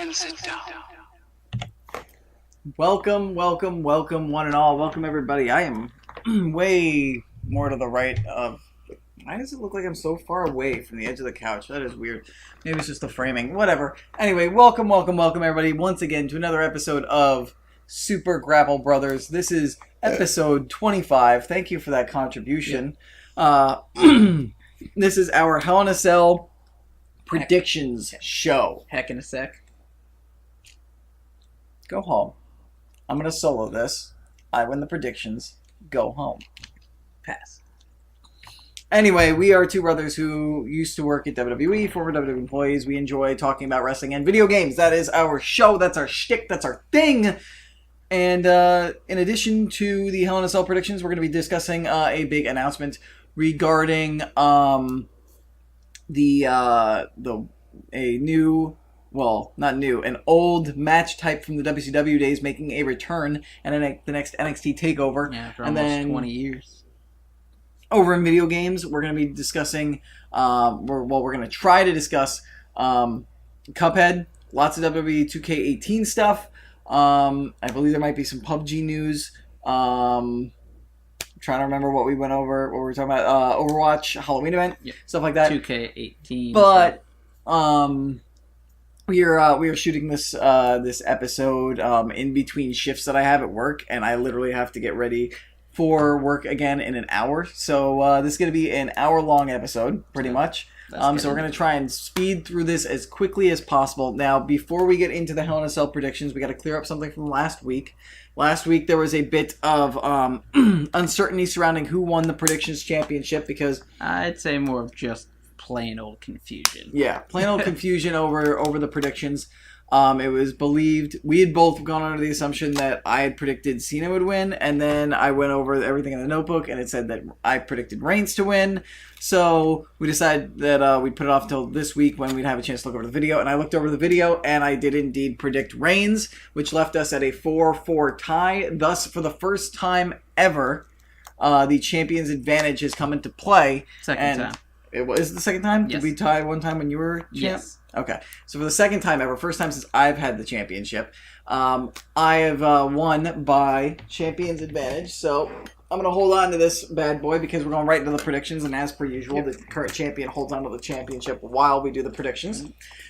and sit down. Welcome, one and all. Welcome, everybody. I am way more to the right of... Why does it look like I'm so far away from the edge of the couch? That is weird. Maybe it's just the framing. Whatever. Anyway, welcome, everybody, once again to another episode of Super Grapple Brothers. This is episode 25. Thank you for that contribution. This is our Hell in a Cell predictions show. Heck in a sec. Go home. I'm going to solo this. I win the predictions. Go home. Pass. Anyway, we are two brothers who used to work at WWE, former WWE employees. We enjoy talking about wrestling and video games. That is our show. That's our shtick. That's our thing. And in addition to the Hell in a Cell predictions, we're going to be discussing a big announcement regarding a new... Well, not new. An old match type from the WCW days making a return, and then the next NXT takeover. Yeah, for almost 20 years. Over in video games, we're going to be discussing, we're going to try to discuss Cuphead, lots of WWE 2K18 stuff. I believe there might be some PUBG news. I'm trying to remember what we went over, what we were talking about. Overwatch, Halloween event, stuff like that. 2K18. But, We are shooting this episode in between shifts that I have at work, and I literally have to get ready for work again in an hour. So this is going to be an hour-long episode, pretty much. So we're going to try and speed through this as quickly as possible. Now, before we get into the Hell in a Cell predictions, we got to clear up something from last week. Last week there was a bit of uncertainty surrounding who won the predictions championship because... I'd say more of just plain old confusion. Yeah, plain old confusion over the predictions. It was believed... We had both gone under the assumption that I had predicted Cena would win, and then I went over everything in the notebook, and it said that I predicted Reigns to win. So we decided that we'd put it off until this week when we'd have a chance to look over the video, and I looked over the video, and I did indeed predict Reigns, which left us at a 4-4 tie. Thus, for the first time ever, the champion's advantage has come into play. Second time. It was the second time? Yes. Did we tie one time when you were champ? Yes. Okay. So for the second time ever, first time since I've had the championship, I have won by champion's advantage. So I'm going to hold on to this bad boy because we're going right into the predictions. And as per usual, the current champion holds on to the championship while we do the predictions.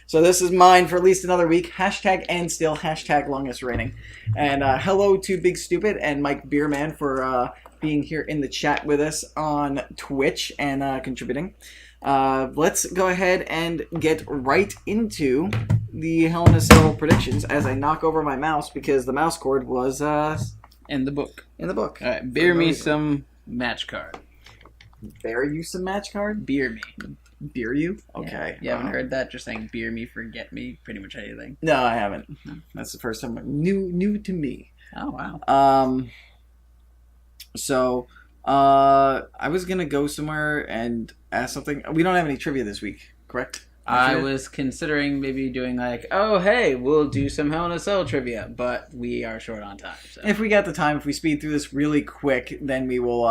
So this is mine for at least another week. Hashtag and still. Hashtag longest reigning. And hello to Big Stupid and Mike Beerman for... being here in the chat with us on Twitch and contributing. Let's go ahead and get right into the Hell in a Cell predictions as I knock over my mouse because the mouse cord was in the book. In the book. All right, beer me some match card. Bear you some match card? Beer me. Beer you? Okay. Yeah. You haven't heard that? Just saying beer me, forget me, pretty much anything. No, I haven't. That's the first time. New to me. Oh, wow. So, I was going to go somewhere and ask something. We don't have any trivia this week, correct? I was considering maybe doing like, oh, hey, we'll do some Hell in a Cell trivia, but we are short on time. So. If we got the time, if we speed through this really quick, then we will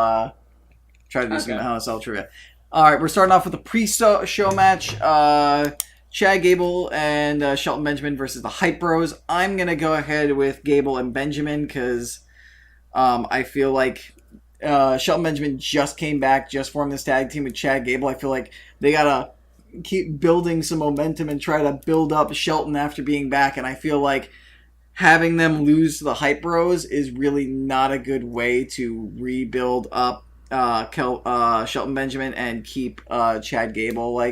try to do some Hell in a Cell trivia. All right, we're starting off with the pre-show match. Chad Gable and Shelton Benjamin versus the Hype Bros. I'm going to go ahead with Gable and Benjamin because... I feel like Shelton Benjamin just came back, just formed this tag team with Chad Gable. I feel like they gotta keep building some momentum and try to build up Shelton after being back. And I feel like having them lose to the Hype Bros is really not a good way to rebuild up Shelton Benjamin and keep Chad Gable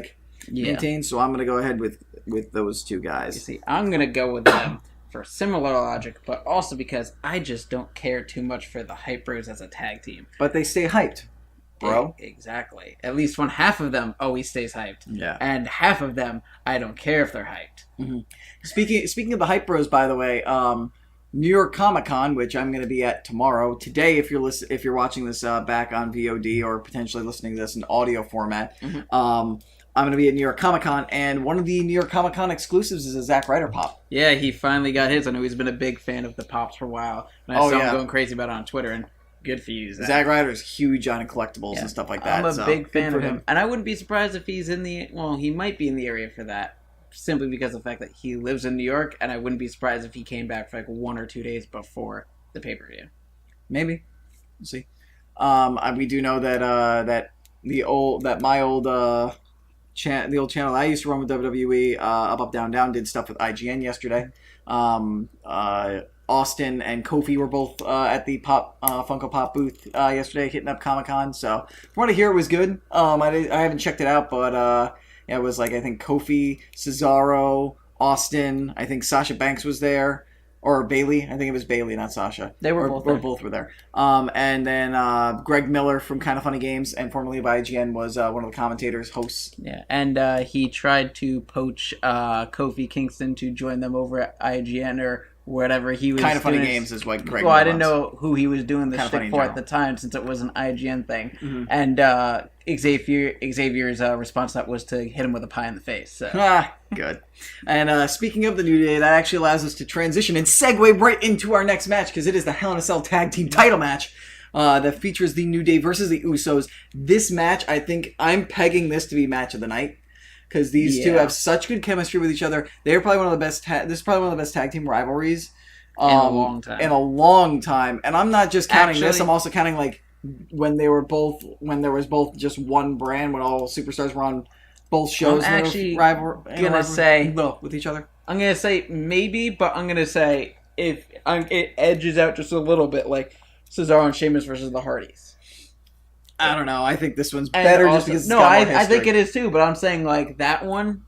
maintained. So I'm gonna go ahead with those two guys. You see, I'm gonna go with them. For similar logic, but also because I just don't care too much for the Hype Bros as a tag team. But they stay hyped, bro. Exactly. At least one half of them always stays hyped. Yeah. And half of them, I don't care if they're hyped. Mm-hmm. Speaking of the Hype Bros, by the way, New York Comic Con, which I'm going to be at tomorrow. Today, if you're watching this back on VOD or potentially listening to this in audio format, I'm going to be at New York Comic Con, and one of the New York Comic Con exclusives is a Zack Ryder pop. Yeah, he finally got his. I know he's been a big fan of the pops for a while. And I saw him going crazy about it on Twitter, and good for you, Zack. Zack Ryder's huge on collectibles and stuff like that. I'm a big fan of him. And I wouldn't be surprised if he's in the... Well, he might be in the area for that simply because of the fact that he lives in New York, and I wouldn't be surprised if he came back for like 1 or 2 days before the pay-per-view. Maybe. We'll see. We do know that the old channel I used to run with WWE, Up Down Down, did stuff with IGN yesterday. Austin and Kofi were both at the Funko Pop booth yesterday, hitting up Comic-Con. So from what I hear, it was good. I haven't checked it out, but it was like, I think Kofi, Cesaro, Austin. I think Sasha Banks was there. Or Bailey. I think it was Bailey, not Sasha. They were both there. Both were there. And then Greg Miller from Kind of Funny Games and formerly of IGN was one of the commentators, hosts. Yeah, and he tried to poach Kofi Kingston to join them over at IGN or whatever he was. Kind of Funny Games is what Greg. Well, I didn't know who he was doing the Kinda shtick for at the time, since it was an IGN thing. Mm-hmm. And Xavier's response to that was to hit him with a pie in the face. So. Good. And speaking of the New Day, that actually allows us to transition and segue right into our next match, because it is the Hell in a Cell Tag Team title match that features the New Day versus the Usos. This match, I think I'm pegging this to be match of the night, because these two have such good chemistry with each other. They're probably one of the best. This is probably one of the best tag team rivalries in a long time. In a long time, and I'm not just counting this. I'm also counting like when there was both just one brand, when all superstars were on both shows. I'm actually gonna say with each other. I'm gonna say maybe, but I'm gonna say if it edges out just a little bit, like Cesaro and Sheamus versus the Hardys. I don't know. I think this one's better just because it's got more history. I think it is too, but I'm saying like that one,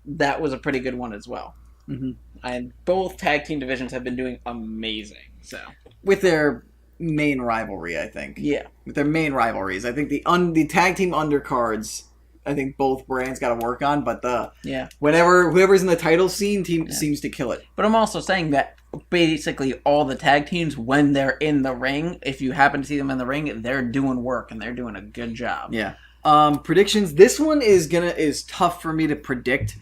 that was a pretty good one as well. Mm-hmm. And both tag team divisions have been doing amazing. So with their main rivalry, I think. Yeah. With their main rivalries, I think the tag team undercards, I think both brands got to work on. But whoever's in the title scene seems to kill it. But I'm also saying that basically all the tag teams, when they're in the ring, if you happen to see them in the ring, they're doing work and they're doing a good job. Yeah. Predictions. This one is tough for me to predict.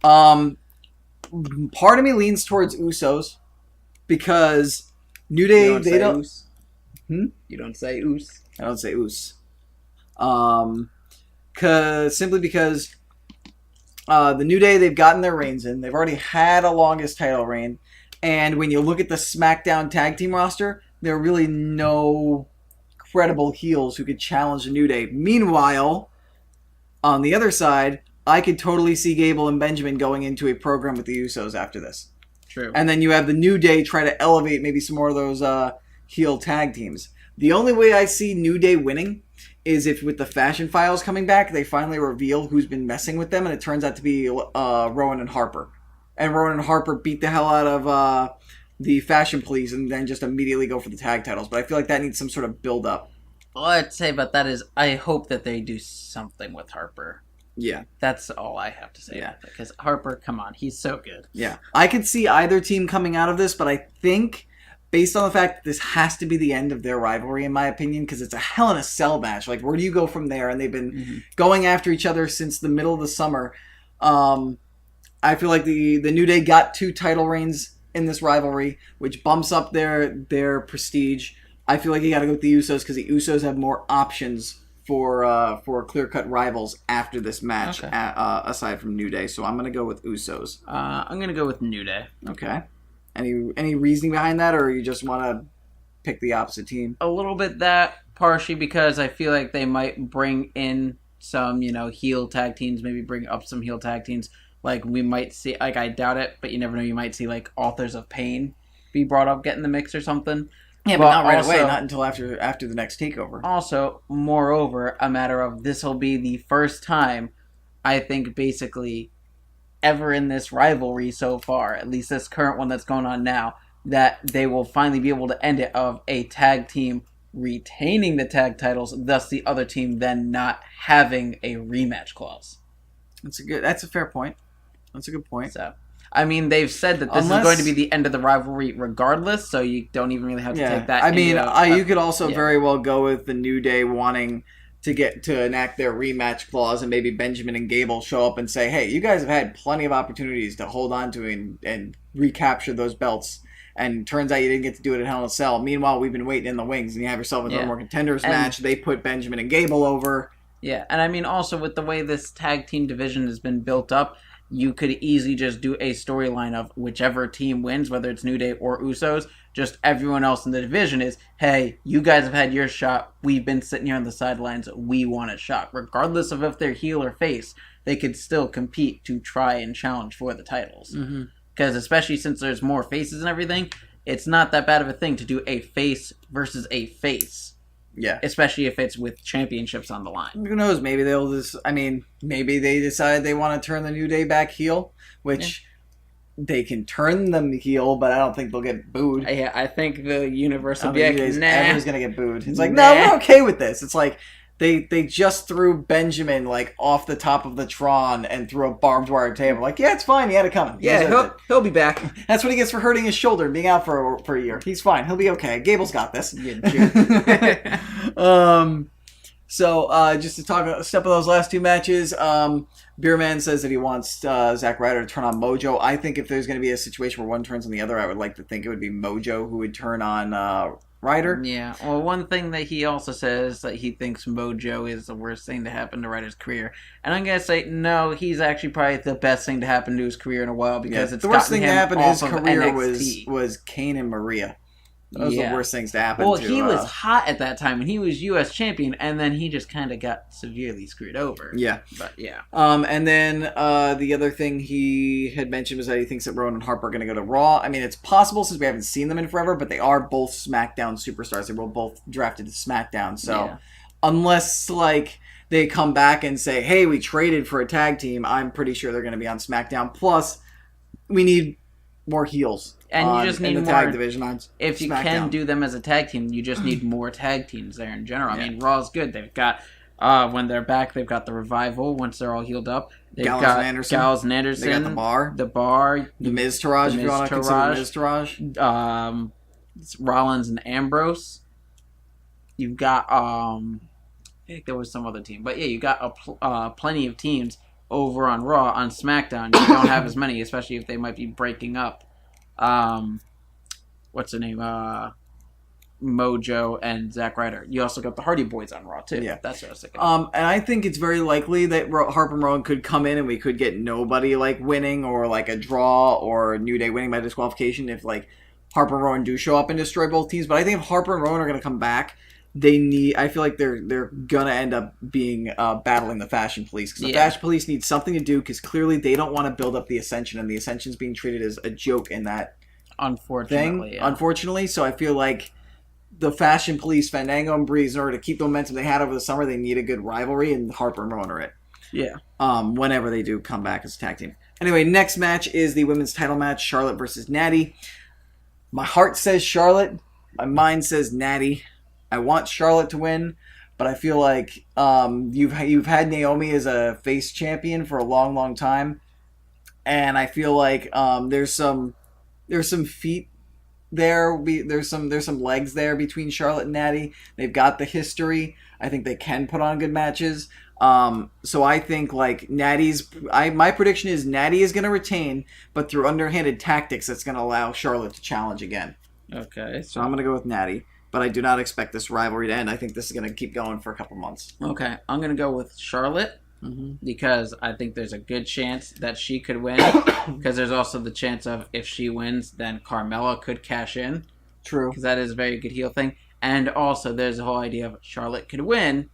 Part of me leans towards Usos because New Day they don't. You don't say Us. I don't say Us. Simply because the New Day, they've gotten their reigns in. They've already had a longest title reign. And when you look at the SmackDown tag team roster, there are really no credible heels who could challenge the New Day. Meanwhile, on the other side, I could totally see Gable and Benjamin going into a program with the Usos after this. True. And then you have the New Day try to elevate maybe some more of those heel tag teams. The only way I see New Day winning is if with the Fashion Files coming back, they finally reveal who's been messing with them, and it turns out to be Rowan and Harper. And Rowan and Harper beat the hell out of the Fashion Police and then just immediately go for the tag titles. But I feel like that needs some sort of build-up. All I'd say about that is I hope that they do something with Harper. Yeah. That's all I have to say. Yeah. Because Harper, come on, he's so good. Yeah. I could see either team coming out of this, but I think, based on the fact that this has to be the end of their rivalry, in my opinion, because it's a Hell in a Cell match. Like, where do you go from there? And they've been going after each other since the middle of the summer. I feel like the New Day got 2 title reigns in this rivalry, which bumps up their prestige. I feel like you got to go with the Usos because the Usos have more options for clear-cut rivals after this match, aside from New Day. So I'm going to go with Usos. I'm going to go with New Day. Okay. Any reasoning behind that, or you just want to pick the opposite team? A little bit that, partially because I feel like they might bring in some, heel tag teams, maybe bring up some heel tag teams. Like, we might see, like, I doubt it, but you never know, you might see, like, Authors of Pain be brought up, get in the mix or something. Yeah, but not right away, not until after the next takeover. Also, moreover, a matter of this will be the first time, I think, basically, ever in this rivalry so far, at least this current one that's going on now, that they will finally be able to end it of a tag team retaining the tag titles, thus the other team then not having a rematch clause. That's a fair point. That's a good point. So, I mean, they've said that this is going to be the end of the rivalry regardless, so you don't even really have to take that. I mean, you could also very well go with the New Day wanting to enact their rematch clause, and maybe Benjamin and Gable show up and say, hey, you guys have had plenty of opportunities to hold on to and recapture those belts, and turns out you didn't get to do it at Hell in a Cell. Meanwhile, we've been waiting in the wings, and you have yourself a No More Contenders match. They put Benjamin and Gable over. Yeah, and I mean, also with the way this tag team division has been built up, you could easily just do a storyline of whichever team wins, whether it's New Day or Usos, just everyone else in the division is, hey, you guys have had your shot, we've been sitting here on the sidelines, we want a shot. Regardless of if they're heel or face, they could still compete to try and challenge for the titles. Because especially since there's more faces and everything, it's not that bad of a thing to do a face versus a face. Yeah. Especially if it's with championships on the line. Who knows? Maybe they'll just... I mean, maybe they decide they want to turn the New Day back heel, which they can turn them heel, but I don't think they'll get booed. Yeah, I think the universe will be like, everyone's going to get booed. It's like, Nah. no, we're okay with this. It's like, they just threw Benjamin, like, off the top of the Tron and threw a barbed wire table. Like, yeah, it's fine. He had it coming. Yeah, he'll be back. That's what he gets for hurting his shoulder and being out for a year. He's fine. He'll be okay. Gable's got this. So, just to step of those last two matches, Beerman says that he wants Zack Ryder to turn on Mojo. I think if there's going to be a situation where one turns on the other, I would like to think it would be Mojo who would turn on Ryder. Yeah. Well, one thing that he also says that he thinks Mojo is the worst thing to happen to Ryder's career. And I'm going to say, no, he's actually probably the best thing to happen to his career in a while because it's the worst thing to happen to his career NXT. was Kane and Maria. Those are the worst things to happen to. Well, he was hot at that time, and he was U.S. champion, and then he just kind of got severely screwed over. Yeah. But, yeah. And then the other thing he had mentioned was that he thinks that Rowan and Harper are going to go to Raw. I mean, it's possible since we haven't seen them in forever, but they are both SmackDown superstars. They were both drafted to SmackDown. So unless, like, they come back and say, hey, we traded for a tag team, I'm pretty sure they're going to be on SmackDown. Plus, we need more heels. And you just need in the more tag division on if you SmackDown. can do them as a tag team, you just need more tag teams there in general. I mean, Raw's good. They've got when they're back, they've got the Revival. Once they're all healed up, they've Gallows got and Anderson. Gallows and Anderson. They got the Bar, the Miz Taraj. If you want to consider Miz Taraj, Rollins and Ambrose. You've got I think there was some other team, but yeah, you got plenty of teams over on Raw. On SmackDown, you don't have as many, especially if they might be breaking up. What's the name? Mojo and Zack Ryder. You also got the Hardy Boys on Raw too. Yeah, that's what I was thinking. And I think it's very likely that Harper and Rowan could come in and we could get nobody like winning or like a draw or New Day winning by disqualification if like Harper and Rowan do show up and destroy both teams. But I think if Harper and Rowan are going to come back, I feel like they're gonna end up being battling the Fashion Police because the Fashion Police need something to do because clearly they don't want to build up the Ascension and the Ascension's being treated as a joke in that Unfortunately, so I feel like the Fashion Police, Fandango and Breeze, in order to keep the momentum they had over the summer, they need a good rivalry, and Harper and Rowan are it. Yeah. Whenever they do come back as a tag team. Anyway, next match is the women's title match: Charlotte versus Natty. My heart says Charlotte. My mind says Natty. I want Charlotte to win, but I feel like you've had Naomi as a face champion for a long, long time, and I feel like there's some feet there. There's some legs there between Charlotte and Natty. They've got the history. I think they can put on good matches. So I think like my prediction is Natty is going to retain, but through underhanded tactics, that's going to allow Charlotte to challenge again. Okay. So I'm going to go with Natty. But I do not expect this rivalry to end. I think this is going to keep going for a couple months. Okay, I'm going to go with Charlotte because I think there's a good chance that she could win. Because there's also the chance of if she wins, then Carmella could cash in. True. Because that is a very good heel thing. And also there's the whole idea of Charlotte could win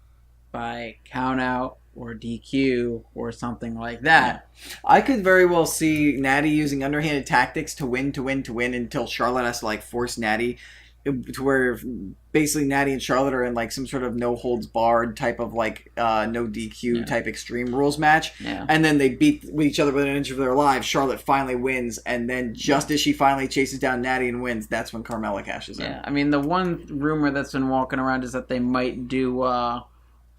by count out or DQ or something like that. I could very well see Natty using underhanded tactics to win until Charlotte has to like force Natty to where basically Natty and Charlotte are in like some sort of no holds barred type of like no DQ type Extreme Rules match, and then they beat each other within an inch of their lives. Charlotte finally wins, and then just as she finally chases down Natty and wins, that's when Carmella cashes in. Yeah, I mean the one rumor that's been walking around is that they might do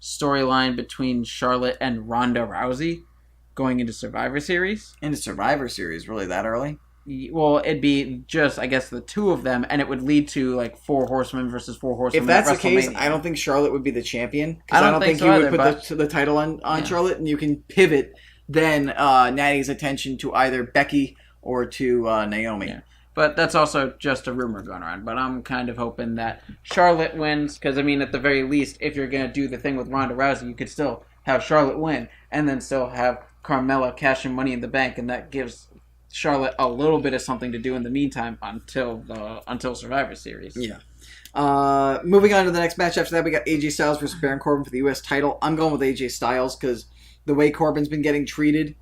storyline between Charlotte and Ronda Rousey going into Survivor Series. Into Survivor Series, really that early? Well, it'd be just, I guess, the two of them, and it would lead to, like, 4 horsemen versus 4 horsemen. If that's the case, I don't think Charlotte would be the champion. Because I don't think you would put the title on Charlotte, and you can pivot then Natty's attention to either Becky or to Naomi. Yeah. But that's also just a rumor going around. But I'm kind of hoping that Charlotte wins, because, I mean, at the very least, if you're going to do the thing with Ronda Rousey, you could still have Charlotte win, and then still have Carmella cashing Money in the Bank, and that gives Charlotte a little bit of something to do in the meantime until Survivor Series. Yeah. Moving on to the next match after that, we got AJ Styles versus Baron Corbin for the U.S. title. I'm going with AJ Styles because the way Corbin's been getting treated,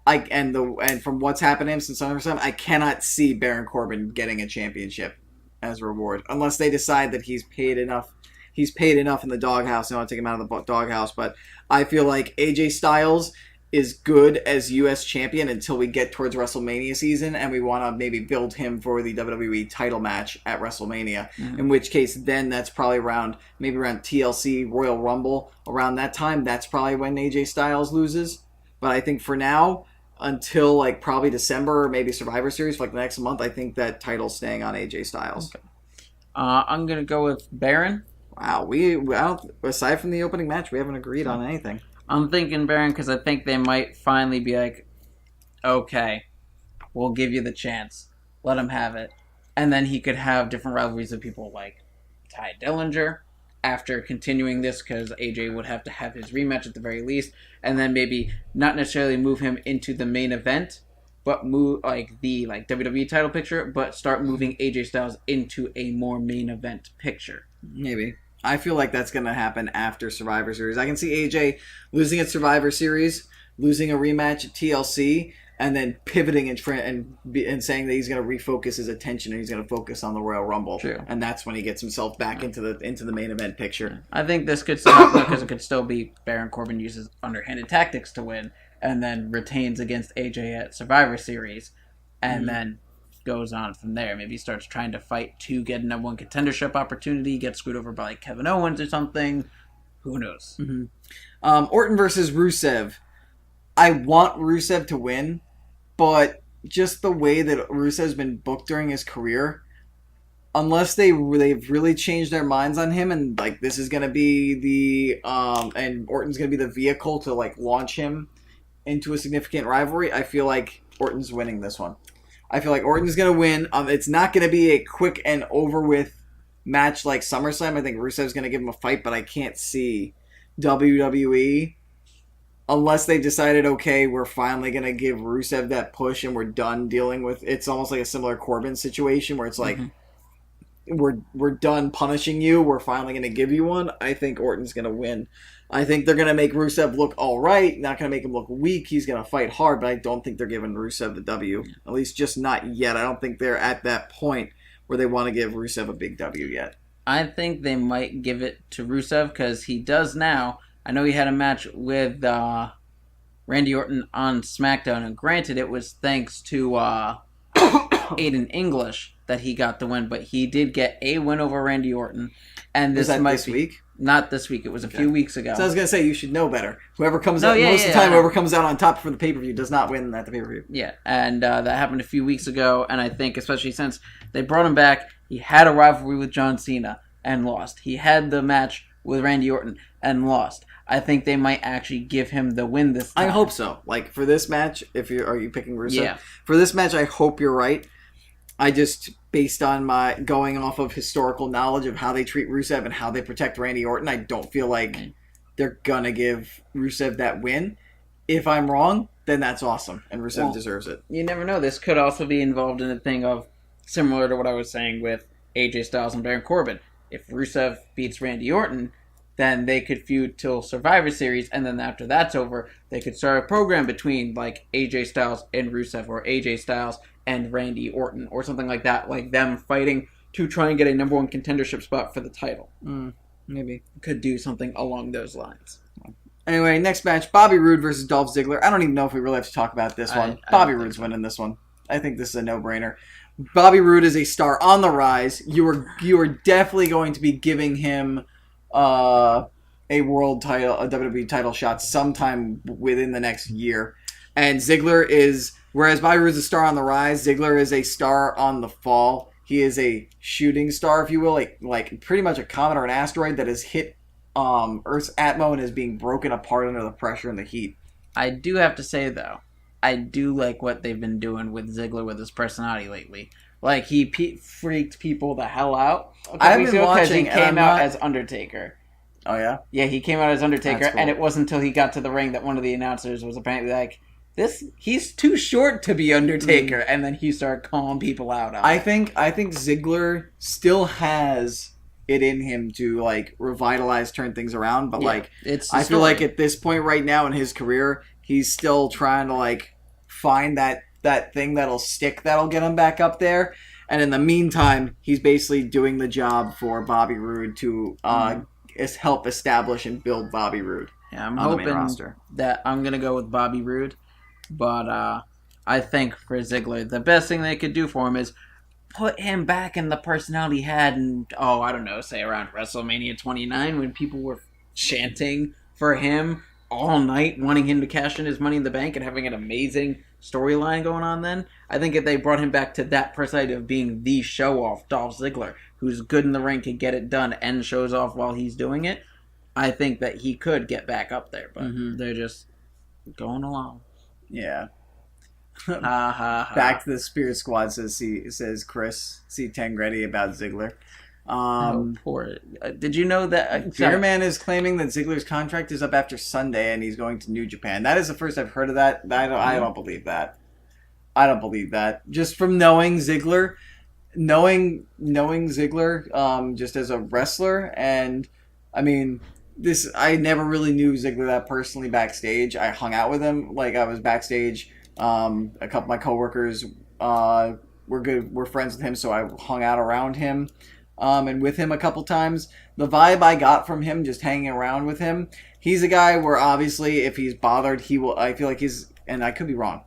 and from what's happened to him since SummerSlam, I cannot see Baron Corbin getting a championship as a reward unless they decide that he's paid enough. He's paid enough in the doghouse. I want to take him out of the doghouse, but I feel like AJ Styles is good as U.S. champion until we get towards WrestleMania season, and we want to maybe build him for the WWE title match at WrestleMania. Mm-hmm. In which case, then that's probably around TLC Royal Rumble. Around that time, that's probably when AJ Styles loses. But I think for now, until like probably December or maybe Survivor Series for like the next month, I think that title's staying on AJ Styles. Okay. I'm gonna go with Baron. Wow, aside from the opening match, we haven't agreed on anything. I'm thinking Baron because I think they might finally be like, okay, we'll give you the chance. Let him have it. And then he could have different rivalries with people like Ty Dillinger after continuing this because AJ would have to have his rematch at the very least. And then maybe not necessarily move him into the main event, but move like the WWE title picture, but start moving AJ Styles into a more main event picture. Maybe. I feel like that's going to happen after Survivor Series. I can see AJ losing at Survivor Series, losing a rematch at TLC, and then pivoting and saying that he's going to refocus his attention and he's going to focus on the Royal Rumble. True. And that's when he gets himself back into the main event picture. I think this could still happen because it could still be Baron Corbin uses underhanded tactics to win and then retains against AJ at Survivor Series and then goes on from there. Maybe he starts trying to fight to get a number one contendership opportunity, get screwed over by like Kevin Owens or something. Who knows? Mm-hmm. Orton versus Rusev. I want Rusev to win, but just the way that Rusev's been booked during his career, unless they've really changed their minds on him and like this is going to be the and Orton's going to be the vehicle to like launch him into a significant rivalry, I feel like Orton's winning this one. I feel like Orton's going to win. It's not going to be a quick and over with match like SummerSlam. I think Rusev's going to give him a fight, but I can't see WWE, unless they've decided, okay, we're finally going to give Rusev that push and we're done dealing with... It's almost like a similar Corbin situation where it's like, we're done punishing you. We're finally going to give you one. I think Orton's going to win. I think they're going to make Rusev look all right. Not going to make him look weak. He's going to fight hard, but I don't think they're giving Rusev the W. At least just not yet. I don't think they're at that point where they want to give Rusev a big W yet. I think they might give it to Rusev because he does now. I know he had a match with Randy Orton on SmackDown, and granted it was thanks to Aiden English that he got the win, but he did get a win over Randy Orton. And this was that might this week? Not this week. It was a few weeks ago. So I was going to say, you should know better. Whoever comes out, most of the time, whoever comes out on top for the pay-per-view does not win at the pay-per-view. Yeah, and that happened a few weeks ago, and I think, especially since they brought him back, he had a rivalry with John Cena and lost. He had the match with Randy Orton and lost. I think they might actually give him the win this time. I hope so. Like, for this match, are you picking Rusev? Yeah. For this match, I hope you're right. I just, based on my going off of historical knowledge of how they treat Rusev and how they protect Randy Orton, I don't feel like they're gonna give Rusev that win. If I'm wrong, then that's awesome, and Rusev deserves it. You never know. This could also be involved in a thing of, similar to what I was saying with AJ Styles and Baron Corbin. If Rusev beats Randy Orton, then they could feud till Survivor Series, and then after that's over, they could start a program between like AJ Styles and Rusev, or AJ Styles and Randy Orton, or something like that, like them fighting to try and get a number one contendership spot for the title. Maybe. Could do something along those lines. Anyway, next match, Bobby Roode versus Dolph Ziggler. I don't even know if we really have to talk about this one. Bobby Roode's winning this one. I think this is a no-brainer. Bobby Roode is a star on the rise. You are definitely going to be giving him a world title, a WWE title shot sometime within the next year. And Ziggler is... Whereas Bobby Roode is a star on the rise, Ziggler is a star on the fall. He is a shooting star, if you will, like pretty much a comet or an asteroid that has hit Earth's atmo and is being broken apart under the pressure and the heat. I do have to say, though, I do like what they've been doing with Ziggler with his personality lately. Like, he freaked people the hell out. I've been watching, he came out as Undertaker. Oh, yeah? Yeah, he came out as Undertaker, cool. And it wasn't until he got to the ring that one of the announcers was apparently like, he's too short to be Undertaker, and then he started calling people out on I think Ziggler still has it in him to like revitalize, turn things around, but like I feel like at this point right now in his career, he's still trying to like find that thing that'll stick, that'll get him back up there. And in the meantime, he's basically doing the job for Bobby Roode to help establish and build Bobby Roode. Yeah, I'm hoping that I'm going to go with Bobby Roode. But I think for Ziggler, the best thing they could do for him is put him back in the personality he had in, I don't know, say around WrestleMania 29 when people were chanting for him all night, wanting him to cash in his Money in the Bank and having an amazing storyline going on then. I think if they brought him back to that personality of being the show-off Dolph Ziggler, who's good in the ring, can get it done, and shows off while he's doing it, I think that he could get back up there, but they're just going along. Yeah. Ha ha ha. Back to the Spirit Squad, says Chris C. Tangretti about Ziggler. Poor. Did you know that Beerman is claiming that Ziggler's contract is up after Sunday and he's going to New Japan? That is the first I've heard of that. I don't believe that. I don't believe that. Just from knowing Ziggler, just as a wrestler, and I mean, I never really knew Ziggler that personally backstage. I hung out with him, like I was backstage. A couple of my coworkers we're friends with him, so I hung out around him and with him a couple times. The vibe I got from him just hanging around with him, he's a guy where obviously if he's bothered, he will. I feel like and I could be wrong,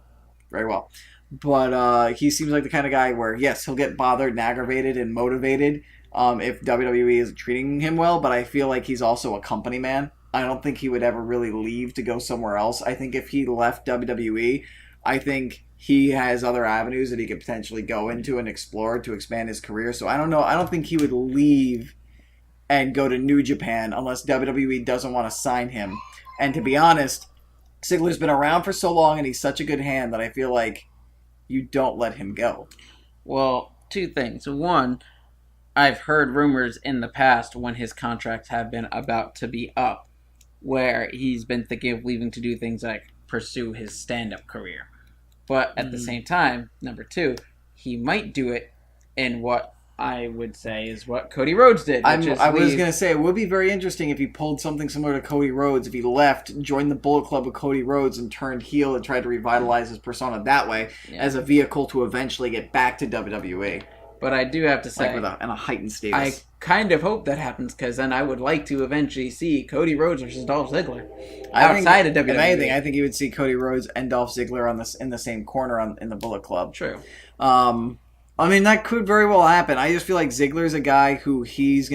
very well, but he seems like the kind of guy where yes, he'll get bothered and aggravated and motivated if WWE isn't treating him well, but I feel like he's also a company man. I don't think he would ever really leave to go somewhere else. I think if he left WWE, I think he has other avenues that he could potentially go into and explore to expand his career. So I don't know. I don't think he would leave and go to New Japan unless WWE doesn't want to sign him. And to be honest, Ziggler's been around for so long and he's such a good hand that I feel like you don't let him go. Well, two things. One, I've heard rumors in the past when his contracts have been about to be up where he's been thinking of leaving to do things like pursue his stand-up career. But at the same time, number two, he might do it in what I would say is what Cody Rhodes did. I was going to say, it would be very interesting if he pulled something similar to Cody Rhodes, if he left, joined the Bullet Club with Cody Rhodes, and turned heel and tried to revitalize his persona that way as a vehicle to eventually get back to WWE. But I do have to say, in a heightened status. I kind of hope that happens, because then I would like to eventually see Cody Rhodes versus Dolph Ziggler outside of WWE. If anything, I think you would see Cody Rhodes and Dolph Ziggler in the same corner in the Bullet Club. True. I mean, that could very well happen. I just feel like Ziggler's a guy who if he's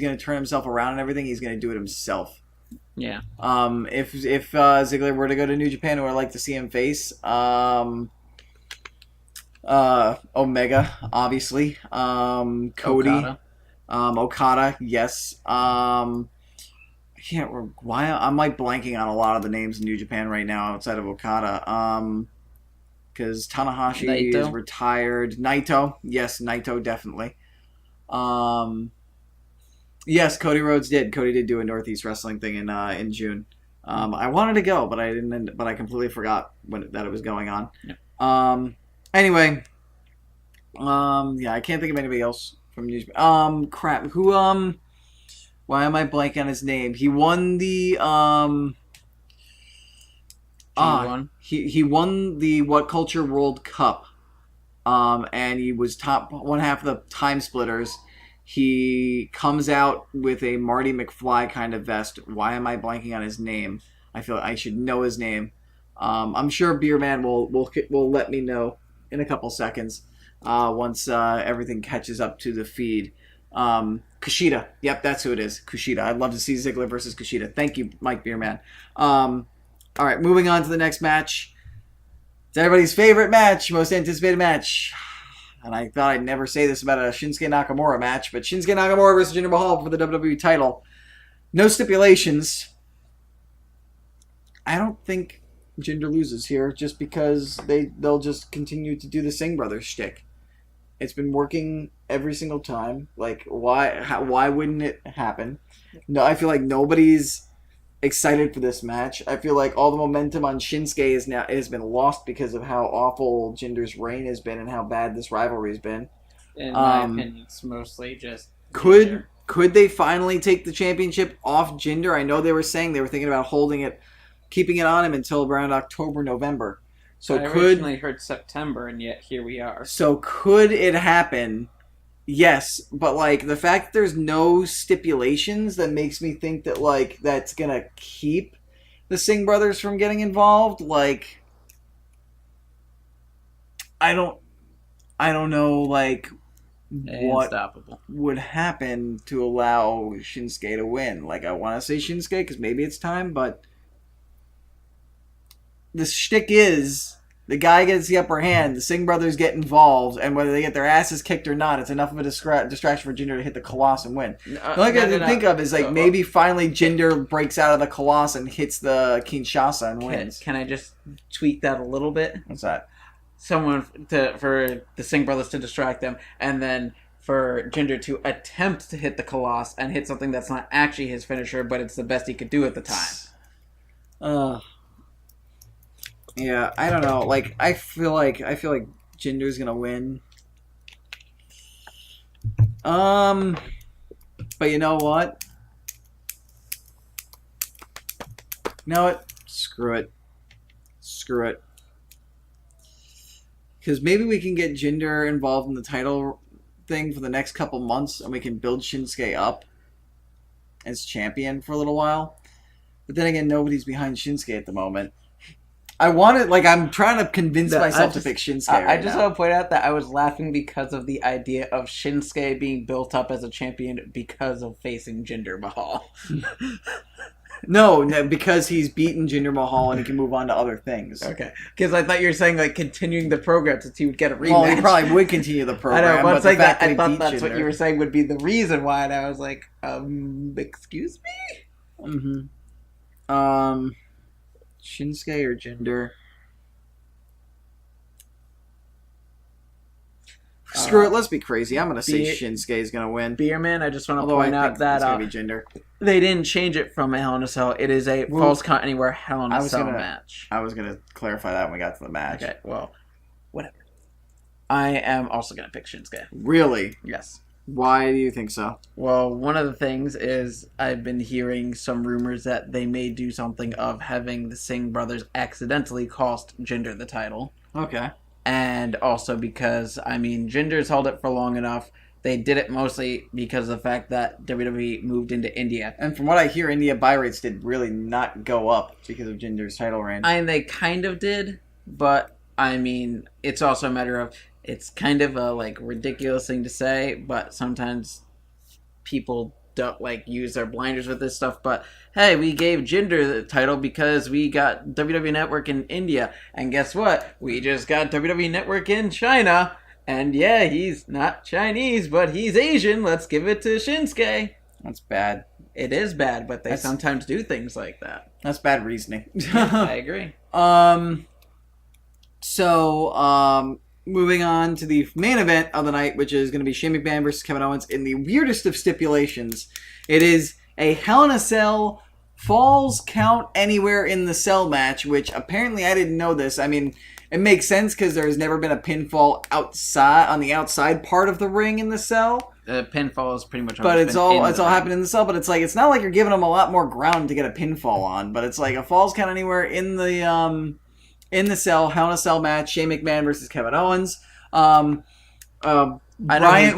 gonna turn himself around and everything, he's gonna do it himself. Yeah. If Ziggler were to go to New Japan, who I'd like to see him face, Omega, obviously. Cody. Okada, yes. I can't remember why I'm like blanking on a lot of the names in New Japan right now outside of Okada. Because Tanahashi is retired. Naito, yes, Naito definitely. Yes, Cody Rhodes did. Cody did do a Northeast Wrestling thing in June. I wanted to go, but I didn't. But I completely forgot that it was going on. Yeah. Anyway, yeah, I can't think of anybody else from New Japan. Crap. Who? Why am I blanking on his name? He won the He won the What Culture World Cup, and he was top one half of the Time Splitters. He comes out with a Marty McFly kind of vest. Why am I blanking on his name? I feel like I should know his name. I'm sure Beerman will let me know in a couple seconds once everything catches up to the feed. Kushida. Yep, that's who it is. Kushida. I'd love to see Ziggler versus Kushida. Thank you, Mike Beerman. All right, moving on to the next match. It's everybody's favorite match, most anticipated match. And I thought I'd never say this about a Shinsuke Nakamura match, but Shinsuke Nakamura versus Jinder Mahal for the WWE title. No stipulations. I don't think Jinder loses here just because they'll just continue to do the Singh Brothers shtick. It's been working every single time. Like, why wouldn't it happen? No, I feel like nobody's excited for this match. I feel like all the momentum on Shinsuke has been lost because of how awful Jinder's reign has been and how bad this rivalry has been. In my opinion, it's mostly just Could they finally take the championship off Jinder? I know they were saying they were thinking about keeping it on him until around October, November. So I originally heard September, and yet here we are. So could it happen? Yes, but like the fact that there's no stipulations that makes me think that like that's gonna keep the Singh brothers from getting involved. Like, I don't know like what would happen to allow Shinsuke to win. Like, I want to say Shinsuke because maybe it's time, but the shtick is the guy gets the upper hand, the Singh brothers get involved, and whether they get their asses kicked or not, it's enough of a distraction for Jinder to hit the Colossus and win. The only thing I can think of is like maybe finally Jinder breaks out of the Colossus and hits the Kinshasa and wins. Can I just tweak that a little bit? What's that? For the Singh brothers to distract them, and then for Jinder to attempt to hit the Colossus and hit something that's not actually his finisher, but it's the best he could do at the time. Yeah, I don't know. Like, I feel like Jinder's gonna win. But you know what? You know what? Screw it. Because maybe we can get Jinder involved in the title thing for the next couple months, and we can build Shinsuke up as champion for a little while. But then again, nobody's behind Shinsuke at the moment. I'm trying to convince myself to pick Shinsuke I just want to point out that I was laughing because of the idea of Shinsuke being built up as a champion because of facing Jinder Mahal. No, because he's beaten Jinder Mahal and he can move on to other things. Okay. Because I thought you were saying, like, continuing the program since he would get a rematch. Well, he probably would continue the program. I know, but the fact I thought Jinder. that's what you were saying would be the reason why, and I was like, excuse me? Shinsuke or Jinder? Screw it, let's be crazy. I'm going to say Shinsuke is going to win. Beerman, I just want to point out that it's going to be Jinder. They didn't change it from a Hell in a Cell. It is a Falls Count Anywhere Hell in a Cell match. I was going to clarify that when we got to the match. Okay, well, whatever. I am also going to pick Shinsuke. Really? Yes. Why do you think so? Well, one of the things is I've been hearing some rumors that they may do something of having the Singh brothers accidentally cost Jinder the title. Okay. And also because, Jinder's held it for long enough. They did it mostly because of the fact that WWE moved into India. And from what I hear, India buy rates did really not go up because of Jinder's title reign. They kind of did, but, it's also a matter of, it's kind of a, ridiculous thing to say, but sometimes people don't, use their blinders with this stuff, but, hey, we gave Jinder the title because we got WWE Network in India, and guess what? We just got WWE Network in China, and yeah, he's not Chinese, but he's Asian. Let's give it to Shinsuke. That's bad. It is bad, but they sometimes do things like that. That's bad reasoning. Yeah, I agree. Moving on to the main event of the night, which is going to be Shane McMahon versus Kevin Owens in the weirdest of stipulations. It is a Hell in a Cell Falls Count Anywhere in the Cell match, which apparently I didn't know this. It makes sense because there has never been a pinfall on the outside part of the ring in the cell. The pinfall is pretty much. But it's all happened in the cell. But it's not like you're giving them a lot more ground to get a pinfall on. But it's like a Falls Count Anywhere in the cell, Hell in a Cell match, Shane McMahon versus Kevin Owens. Bryant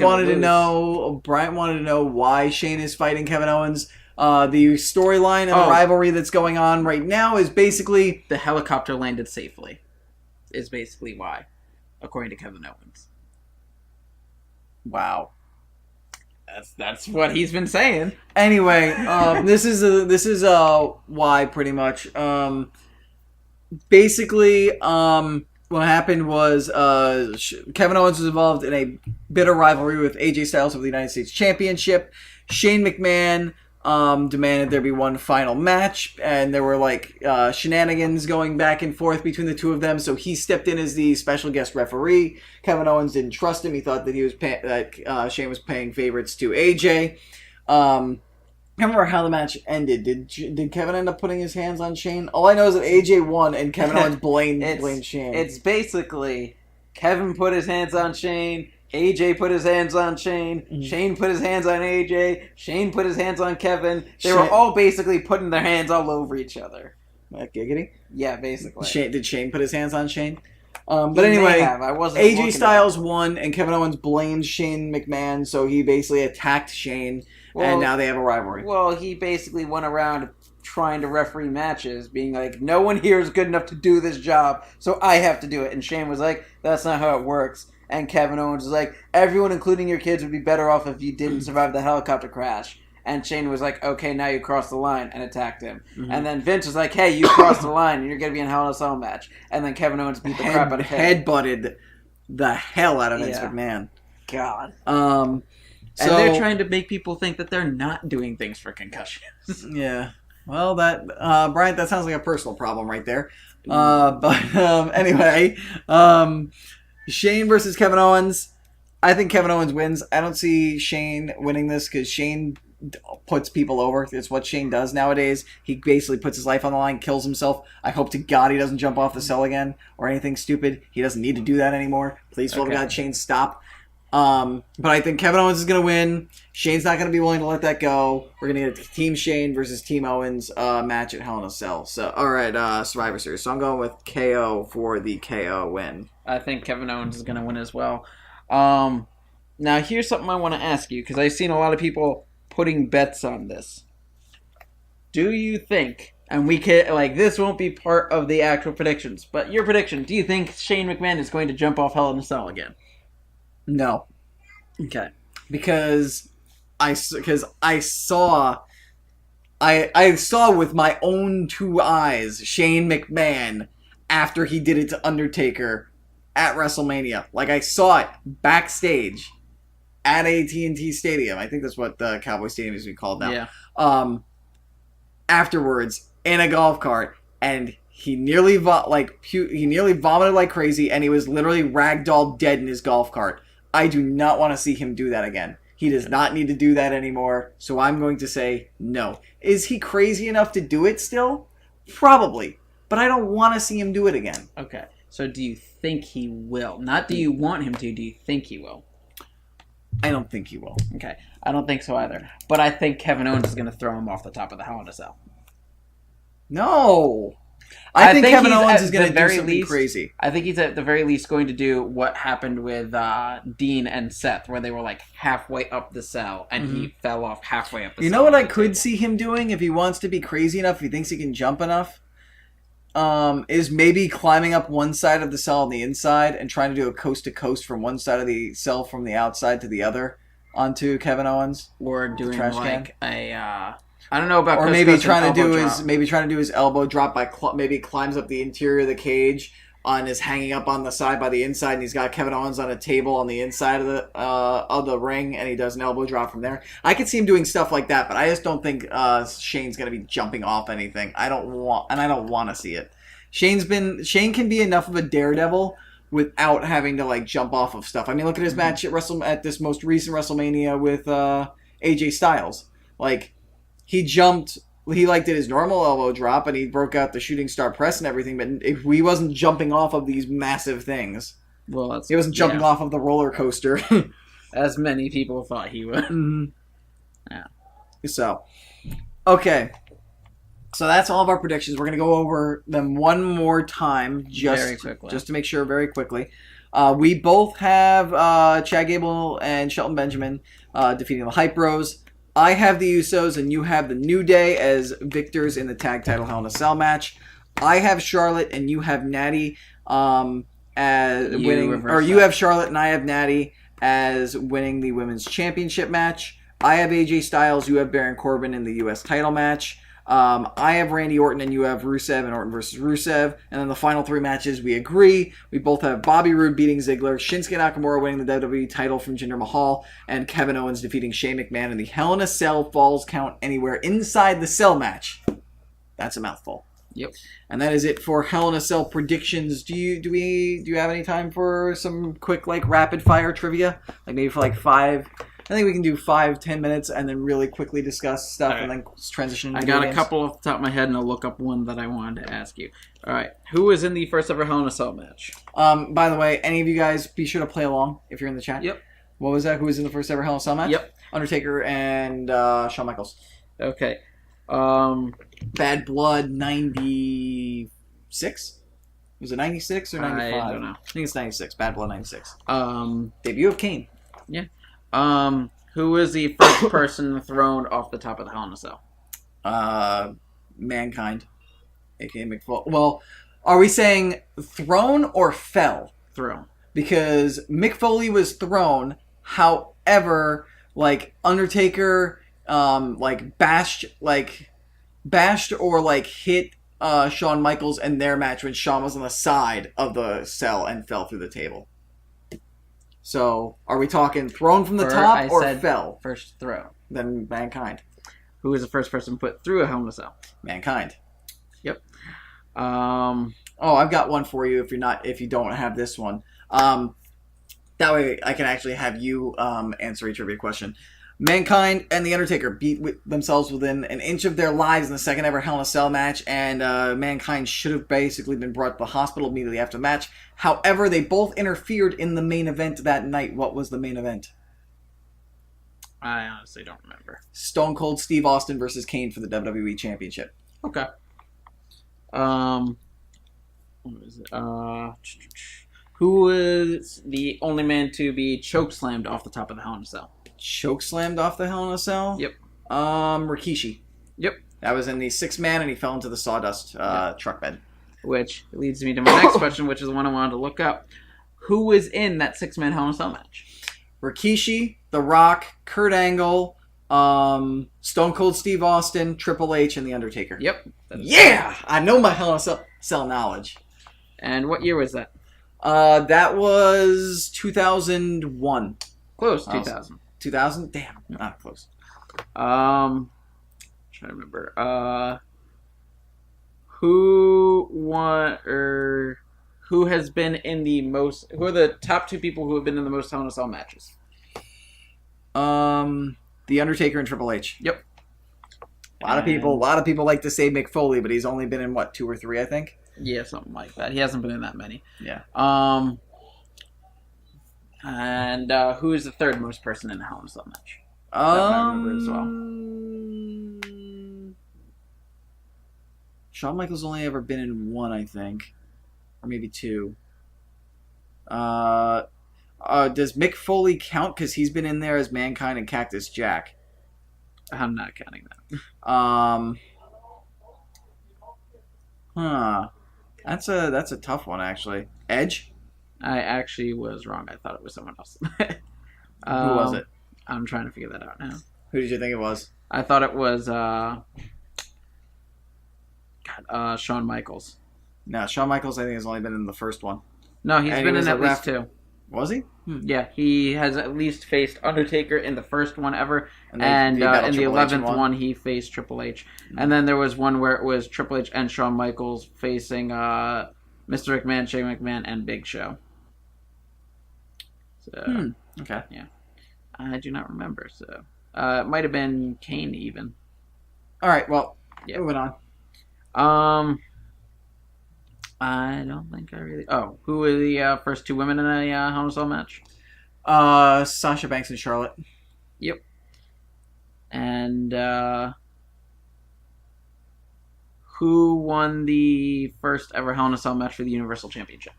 wanted to know why Shane is fighting Kevin Owens. The storyline and the rivalry that's going on right now is basically the helicopter landed safely. Is basically why, according to Kevin Owens. Wow. That's what he's been saying. Anyway, this is why pretty much. Basically, what happened was Kevin Owens was involved in a bitter rivalry with AJ Styles for the United States Championship. Shane McMahon demanded there be one final match, and there were shenanigans going back and forth between the two of them. So he stepped in as the special guest referee. Kevin Owens didn't trust him. He thought that Shane was paying favorites to AJ. I remember how the match ended. Did Kevin end up putting his hands on Shane? All I know is that AJ won and Kevin Owens blamed Shane. It's basically Kevin put his hands on Shane, AJ put his hands on Shane, Shane put his hands on AJ, Shane put his hands on Kevin. They were all basically putting their hands all over each other. Giggity? Yeah, basically. Did Shane put his hands on Shane? But anyway, AJ Styles won, and Kevin Owens blamed Shane McMahon, so he basically attacked Shane, and now they have a rivalry. Well, he basically went around trying to referee matches, being like, no one here is good enough to do this job, so I have to do it. And Shane was like, that's not how it works. And Kevin Owens was like, everyone, including your kids, would be better off if you didn't survive the helicopter crash. And Shane was like, okay, now you crossed the line, and attacked him. Mm-hmm. And then Vince was like, hey, you crossed the line, and you're going to be in Hell in a Cell match. And then Kevin Owens beat the crap out of him. Headbutted the hell out of Vince McMahon. God. And they're trying to make people think that they're not doing things for concussions. Yeah. Well, Bryant, that sounds like a personal problem right there. Anyway, Shane versus Kevin Owens. I think Kevin Owens wins. I don't see Shane winning this because Shane puts people over. It's what Shane does nowadays. He basically puts his life on the line, kills himself. I hope to God he doesn't jump off the cell again or anything stupid. He doesn't need to do that anymore. Please, for God, Shane, stop. But I think Kevin Owens is going to win. Shane's not going to be willing to let that go. We're going to get a Team Shane versus Team Owens match at Hell in a Cell. So, all right, Survivor Series. So I'm going with KO for the KO win. I think Kevin Owens is going to win as well. Now, here's something I want to ask you, because I've seen a lot of people putting bets on this. Do you think, and we can, this won't be part of the actual predictions, but your prediction, do you think Shane McMahon is going to jump off Hell in a Cell again? No. Okay. Because I saw with my own two eyes Shane McMahon after he did it to Undertaker at WrestleMania. I saw it backstage at AT&T Stadium. I think that's what the Cowboy Stadium is called now. Yeah. Afterwards, in a golf cart, and he nearly vomited like crazy, and he was literally ragdolled dead in his golf cart. I do not want to see him do that again. He does not need to do that anymore, so I'm going to say no. Is he crazy enough to do it still? Probably. But I don't want to see him do it again. Okay. So do you think he will? Not do you want him to, do you think he will? I don't think he will. Okay. I don't think so either. But I think Kevin Owens is going to throw him off the top of the Hell in a Cell. No. I think Kevin Owens is going to do something crazy. I think he's at the very least going to do what happened with Dean and Seth, where they were halfway up the cell, and he fell off halfway up the cell. You know what I could see him doing if he wants to be crazy enough, if he thinks he can jump enough? Is maybe climbing up one side of the cell on the inside and trying to do a coast-to-coast from one side of the cell from the outside to the other onto Kevin Owens. Or doing I don't know about. Or maybe trying to do his elbow drop by maybe climbs up the interior of the cage and is hanging up on the side by the inside, and he's got Kevin Owens on a table on the inside of the ring, and he does an elbow drop from there. I could see him doing stuff like that, but I just don't think Shane's going to be jumping off anything. I don't want to see it. Shane can be enough of a daredevil without having to jump off of stuff. I mean, look at his match at this most recent WrestleMania with AJ Styles. He jumped. He did his normal elbow drop, and he broke out the shooting star press and everything. But he wasn't jumping off of these massive things. Well, he wasn't jumping off of the roller coaster, as many people thought he would. Mm-hmm. Yeah. So, okay. So that's all of our predictions. We're gonna go over them one more time, very quickly, just to make sure, very quickly. We both have Chad Gable and Shelton Benjamin defeating the Hype Bros. I have the Usos, and you have the New Day as victors in the tag title Hell in a Cell match. I have Charlotte, and you have Natty as winning. Or you have Charlotte, and I have Natty as winning the women's championship match. I have AJ Styles, you have Baron Corbin in the U.S. title match. I have Randy Orton, and you have Rusev and Orton versus Rusev. And then the final three matches, we agree. We both have Bobby Roode beating Ziggler, Shinsuke Nakamura winning the WWE title from Jinder Mahal, and Kevin Owens defeating Shane McMahon in the Hell in a Cell Falls Count Anywhere inside the cell match. That's a mouthful. Yep. And that is it for Hell in a Cell predictions. Do you have any time for some quick rapid fire trivia? Maybe for 5 I think we can do 5-10 minutes and then really quickly discuss stuff and then transition into I got games. a couple off the top of my head, and I'll look up one that I wanted to ask you. All right. Who was in the first ever Hell in a Cell match? By the way, any of you guys, be sure to play along if you're in the chat. Yep. What was that? Who was in the first ever Hell in a Cell match? Yep. Undertaker and Shawn Michaels. Okay. Bad Blood 96? Was it 96 or 95? I don't know. I think it's 96. Bad Blood 96. Um, Debut of Kane. Yeah. Who was the first person thrown off the top of the Hell in a Cell? Mankind, aka McFoley. Well, are we saying thrown or fell? Thrown. Because Mick Foley was thrown, however, like Undertaker, bashed or like hit Shawn Michaels in their match when Shawn was on the side of the cell and fell through the table. So, are we talking thrown from the top or fell? First throw. Then Mankind. Who was the first person put through a Hell in a Cell? Mankind. Yep. Oh, I've got one for you if you don't have this one. That way I can actually have you answer a trivia question. Mankind and The Undertaker beat themselves within an inch of their lives in the second ever Hell in a Cell match, and Mankind should have basically been brought to the hospital immediately after the match. However, they both interfered in the main event that night. What was the main event? I honestly don't remember. Stone Cold Steve Austin versus Kane for the WWE Championship. Okay. What was it? Who was the only man to be chokeslammed off the top of the Hell in a Cell? Chokeslammed off the Hell in a Cell? Yep. Rikishi. Yep. That was in the 6-man, and he fell into the sawdust truck bed. Which leads me to my next question, which is the one I wanted to look up. Who was in that 6-man Hell in a Cell match? Rikishi, The Rock, Kurt Angle, Stone Cold Steve Austin, Triple H, and The Undertaker. Yep. Yeah! I know my Hell in a Cell knowledge. And what year was that? That was 2001. Close, 2000. 2000? Damn, not close. Trying to remember. Who won, or who has been in the most, who are the top two people who have been in the most Hell in a Cell matches? The Undertaker and Triple H. Yep. A lot of people like to say Mick Foley, but he's only been in, 2 or 3, I think? Yeah, something like that. He hasn't been in that many. Yeah. And who is the third most person in a Hell in a Cell match? That I remember as well. Shawn Michaels only ever been in 1, I think. Or maybe 2. Does Mick Foley count? Because he's been in there as Mankind and Cactus Jack. I'm not counting that. That's a tough one, actually. Edge? I actually was wrong. I thought it was someone else. Who was it? I'm trying to figure that out now. Who did you think it was? I thought it was Shawn Michaels. No, Shawn Michaels, I think, has only been in the first one. No, he's And been he was in a at ref. least 2. Was he? Yeah, he has at least faced Undertaker in the first one ever, And and he battled in the Triple H in 11th one? one he faced Triple H. And then there was one where it was Triple H and Shawn Michaels facing Mr. McMahon, Shane McMahon, and Big Show. So, Okay. yeah. I do not remember, so... it might have been Kane, even. All right, well, Yeah. moving on. I don't think I really... Oh, who were the first 2 women in a Hell in a Cell match? Sasha Banks and Charlotte. Yep. And, who won the first ever Hell in a Cell match for the Universal Championship?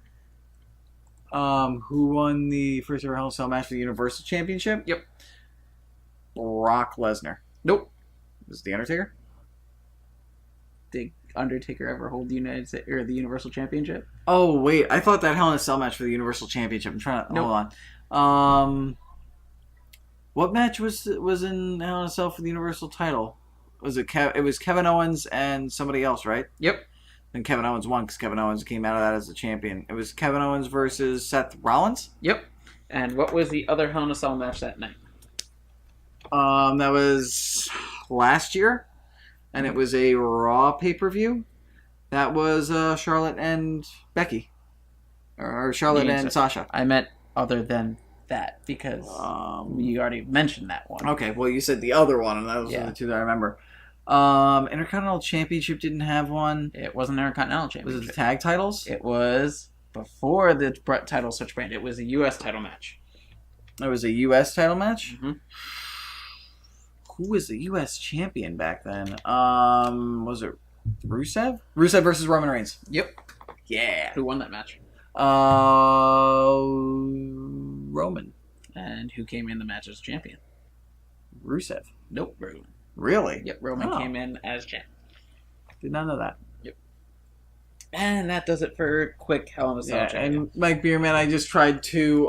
Who won the first ever Hell in a Cell match for the Universal Championship? Yep. Brock Lesnar. Nope. Was it The Undertaker? Did Undertaker ever hold the the Universal Championship? Oh, wait. I thought that Hell in a Cell match for the Universal Championship. I'm trying to... Nope. Hold on. What match was in Hell in a Cell for the Universal title? Was it it was Kevin Owens and somebody else, right? Yep. Then Kevin Owens won because Kevin Owens came out of that as the champion. It was Kevin Owens versus Seth Rollins? Yep. And what was the other Hell in a Cell match that night? That was last year, and it was a Raw pay-per-view. That was Charlotte and Becky. Or Charlotte and Sasha. I meant other than that because you already mentioned that one. Okay, well, you said the other one, and those Yeah. are the two that I remember. Intercontinental Championship didn't have one. It wasn't an Intercontinental Was Championship. it the tag titles? It was before the title switch brand. It was a U.S. title match. It was a U.S. title match? Mm-hmm. Who was the U.S. champion back then? Was it Rusev? Rusev versus Roman Reigns. Yep. Yeah. Who won that match? Roman. And who came in the match as champion? Rusev. Nope, Roman. Really? Yep, Roman Oh. came in as champ. Did not know that. And that does it for quick Hell in a Cell Yeah, champion. and Mike Bierman, I just tried to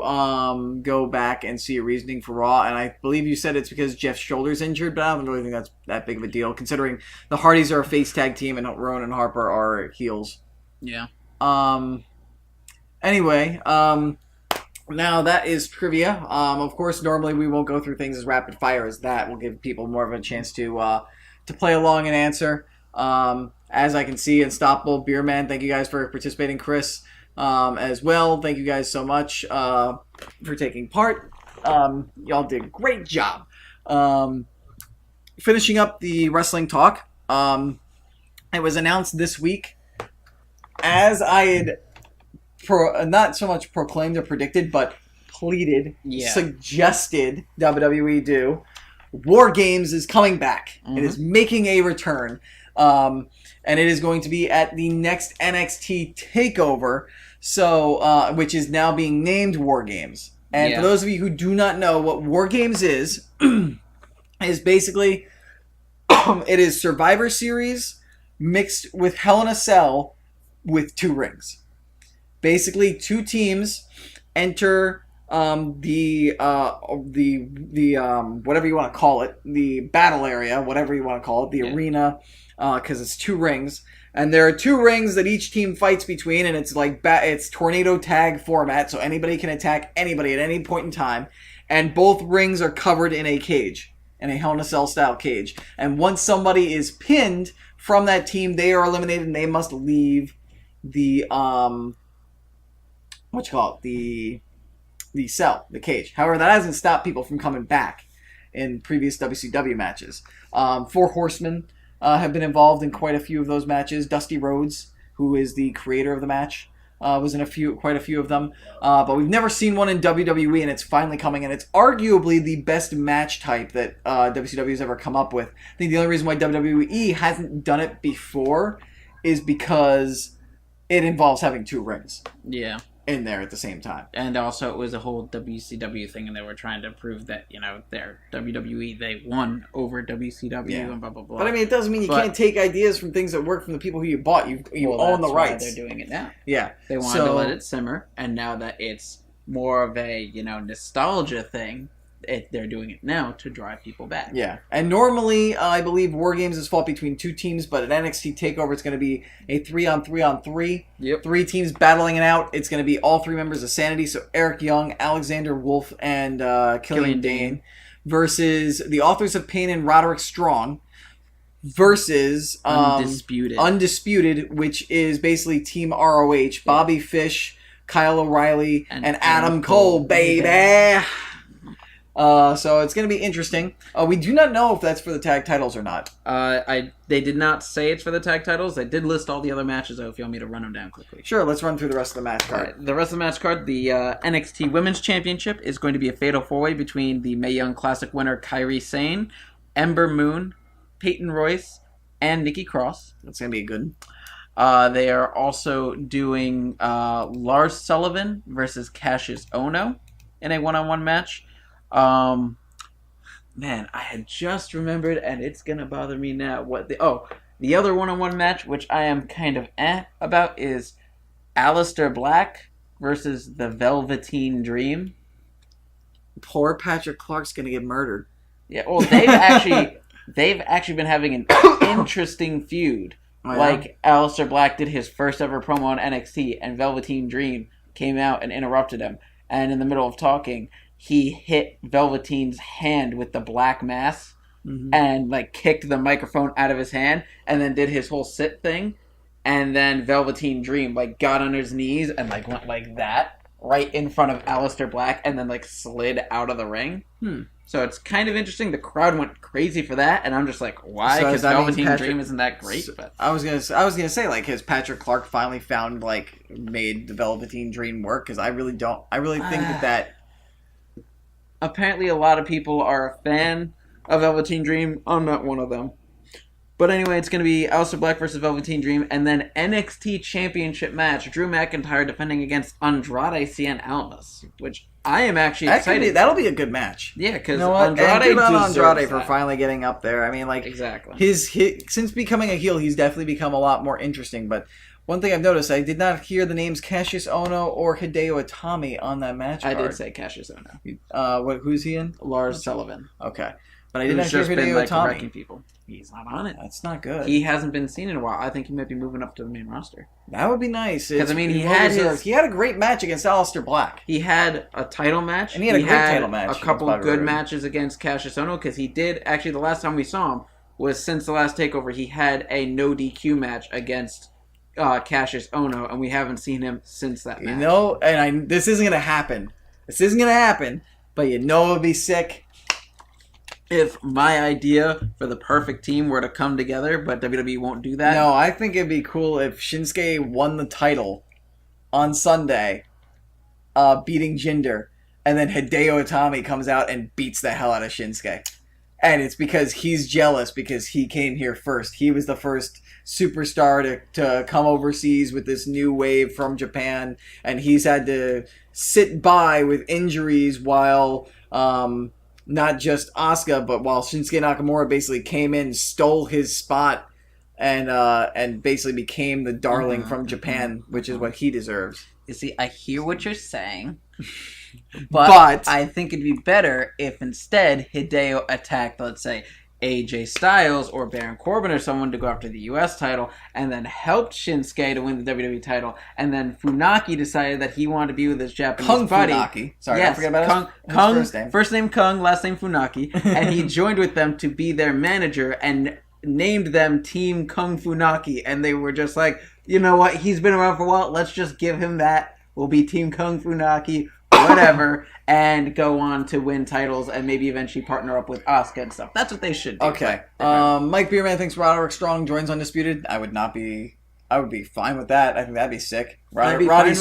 go back and see a reasoning for Raw, and I believe you said it's because Jeff's shoulder's injured, but I don't really think that's that big of a deal, considering the Hardys are a face tag team and Rowan and Harper are heels. Yeah. Anyway, now that is trivia. Of course, normally we won't go through things as rapid fire as that. We'll give people more of a chance to play along and answer. As I can see, Unstoppable, Beerman, thank you guys for participating. Chris, as well, thank you guys so much for taking part. Y'all did a great job. Finishing up the wrestling talk, it was announced this week, as I had not so much proclaimed or predicted, but pleaded, suggested WWE do. War Games is coming back. Mm-hmm. It is making a return. And it is going to be at the next NXT TakeOver, so which is now being named War Games. And for those of you who do not know what War Games is basically it is Survivor Series mixed with Hell in a Cell with 2 rings. Basically, 2 teams enter the whatever you want to call it, the battle area, whatever you want to call it, the arena. Because it's 2 rings, and there are 2 rings that each team fights between, and it's like it's tornado tag format, so anybody can attack anybody at any point in time, and both rings are covered in a cage, in a Hell in a Cell style cage, and once somebody is pinned from that team, they are eliminated and they must leave the the cell, the cage. However, that hasn't stopped people from coming back in previous WCW matches. 4 Horsemen have been involved in quite a few of those matches. Dusty Rhodes, who is the creator of the match, was in quite a few of them. But we've never seen one in WWE, and it's finally coming. And it's arguably the best match type that WCW has ever come up with. I think the only reason why WWE hasn't done it before is because it involves having 2 rings. Yeah. In there at the same time. And also it was a whole WCW thing, and they were trying to prove that, they're WWE, they won over WCW and blah, blah, blah. But I mean, it doesn't mean you can't take ideas from things that work from the people who you bought. You own the rights. Why they're doing it now. Yeah. They wanted to let it simmer, and now that it's more of a, nostalgia thing, they're doing it now to drive people back. Yeah. And normally, I believe War Games is fought between 2 teams, but at NXT TakeOver, it's going to be a 3-on-3-on-3. Yep. 3 teams battling it out. It's going to be all 3 members of Sanity, so Eric Young, Alexander Wolf, and Killian Dane, versus the Authors of Pain and Roderick Strong, versus Undisputed, which is basically Team ROH, Bobby Fish, Kyle O'Reilly, and Adam Cole, baby! So it's going to be interesting. We do not know if that's for the tag titles or not. They did not say it's for the tag titles. They did list all the other matches, though, if you want me to run them down quickly. Sure, let's run through the rest of the match card. Right, the rest of the match card, the NXT Women's Championship is going to be a fatal 4-way between the Mae Young Classic winner Kairi Sane, Ember Moon, Peyton Royce, and Nikki Cross. That's going to be a good one. They are also doing Lars Sullivan versus Cassius Ohno in a 1-on-1 match. Man, I had just remembered, and it's gonna bother me now. The other 1-on-1 match, which I am kind of about, is Aleister Black versus the Velveteen Dream. Poor Patrick Clark's gonna get murdered. Yeah, well, they've actually been having an interesting feud. Oh, yeah? Like, Aleister Black did his first ever promo on NXT, and Velveteen Dream came out and interrupted him. And in the middle of talking, he hit Velveteen's hand with the black mass and, kicked the microphone out of his hand and then did his whole sit thing. And then Velveteen Dream, got on his knees and, went like that. right in front of Aleister Black and then like slid out of the ring. So it's kind of interesting. The crowd went crazy for that, and I'm just like, why? Because Velveteen Dream isn't that great. But I was gonna say, like, has Patrick Clark finally found, like, made the Velveteen Dream work? Because I really think that. Apparently, a lot of people are a fan of Velveteen Dream. I'm not one of them. But anyway, it's going to be Aleister Black versus Velveteen Dream, and then NXT Championship match. Drew McIntyre defending against Andrade Cien Almas, which I am actually excited. That'll be a good match. Yeah, because you know what? Andrade Andrade for finally getting up there. I mean, like, exactly. His since becoming a heel, he's definitely become a lot more interesting. But one thing I've noticed, I did not hear the names Cassius Ohno or Hideo Itami on that match card. I did say Cassius Ohno. Who's he in? Lars Sullivan. Okay, but I did not hear just Hideo been, like, Itami. wrecking people. He's not on it. That's not good. He hasn't been seen in a while. I think he might be moving up to the main roster. That would be nice. Because, I mean, he had a great match against Aleister Black. He had a title match. And he had a great title match. A couple good matches against Cassius Ohno, because he did, actually, the last time we saw him was since the last TakeOver, he had a no DQ match against Cassius Ohno, and we haven't seen him since that match. You know, this isn't going to happen. But you know it would be sick if my idea for the perfect team were to come together, but WWE won't do that. No, I think it'd be cool if Shinsuke won the title on Sunday, beating Jinder, and then Hideo Itami comes out and beats the hell out of Shinsuke. And it's because he's jealous because he came here first. He was the first superstar to come overseas with this new wave from Japan, and he's had to sit by with injuries while not just Asuka, but while Shinsuke Nakamura basically came in, stole his spot, and basically became the darling from Japan, which is what he deserves. You see, I hear what you're saying, but I think it'd be better if instead Hideo attacked, let's say, AJ Styles or Baron Corbin or someone to go after the US title, and then helped Shinsuke to win the WWE title, and then Funaki decided that he wanted to be with his Japanese buddy. Funaki. Sorry, yes, I forget about Kung, first name Kung, last name Funaki, and he joined with them to be their manager and named them Team Kung Funaki, and they were just like, you know what, he's been around for a while, let's just give him that, we'll be Team Kung Funaki, whatever, and go on to win titles and maybe eventually partner up with Asuka and stuff. That's what they should do. Okay. Mike Beerman thinks Roderick Strong joins Undisputed. I would be fine with that. I think that'd be sick. Roddy Strong, Roddy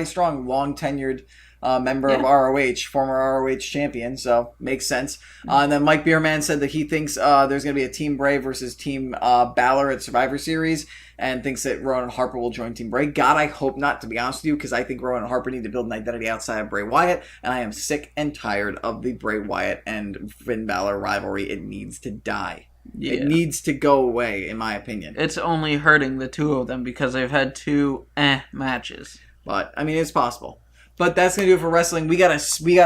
Strong, long tenured member of ROH, former ROH champion, so makes sense. And then Mike Beerman said that he thinks there's going to be a Team Bray versus Team Balor at Survivor Series, and thinks that Rowan and Harper will join Team Bray. God, I hope not, to be honest with you, because I think Rowan and Harper need to build an identity outside of Bray Wyatt, and I am sick and tired of the Bray Wyatt and Finn Balor rivalry. It needs to die. Yeah. It needs to go away, in my opinion. It's only hurting the two of them because they've had two matches. But, I mean, it's possible. But that's going to do it for wrestling. We got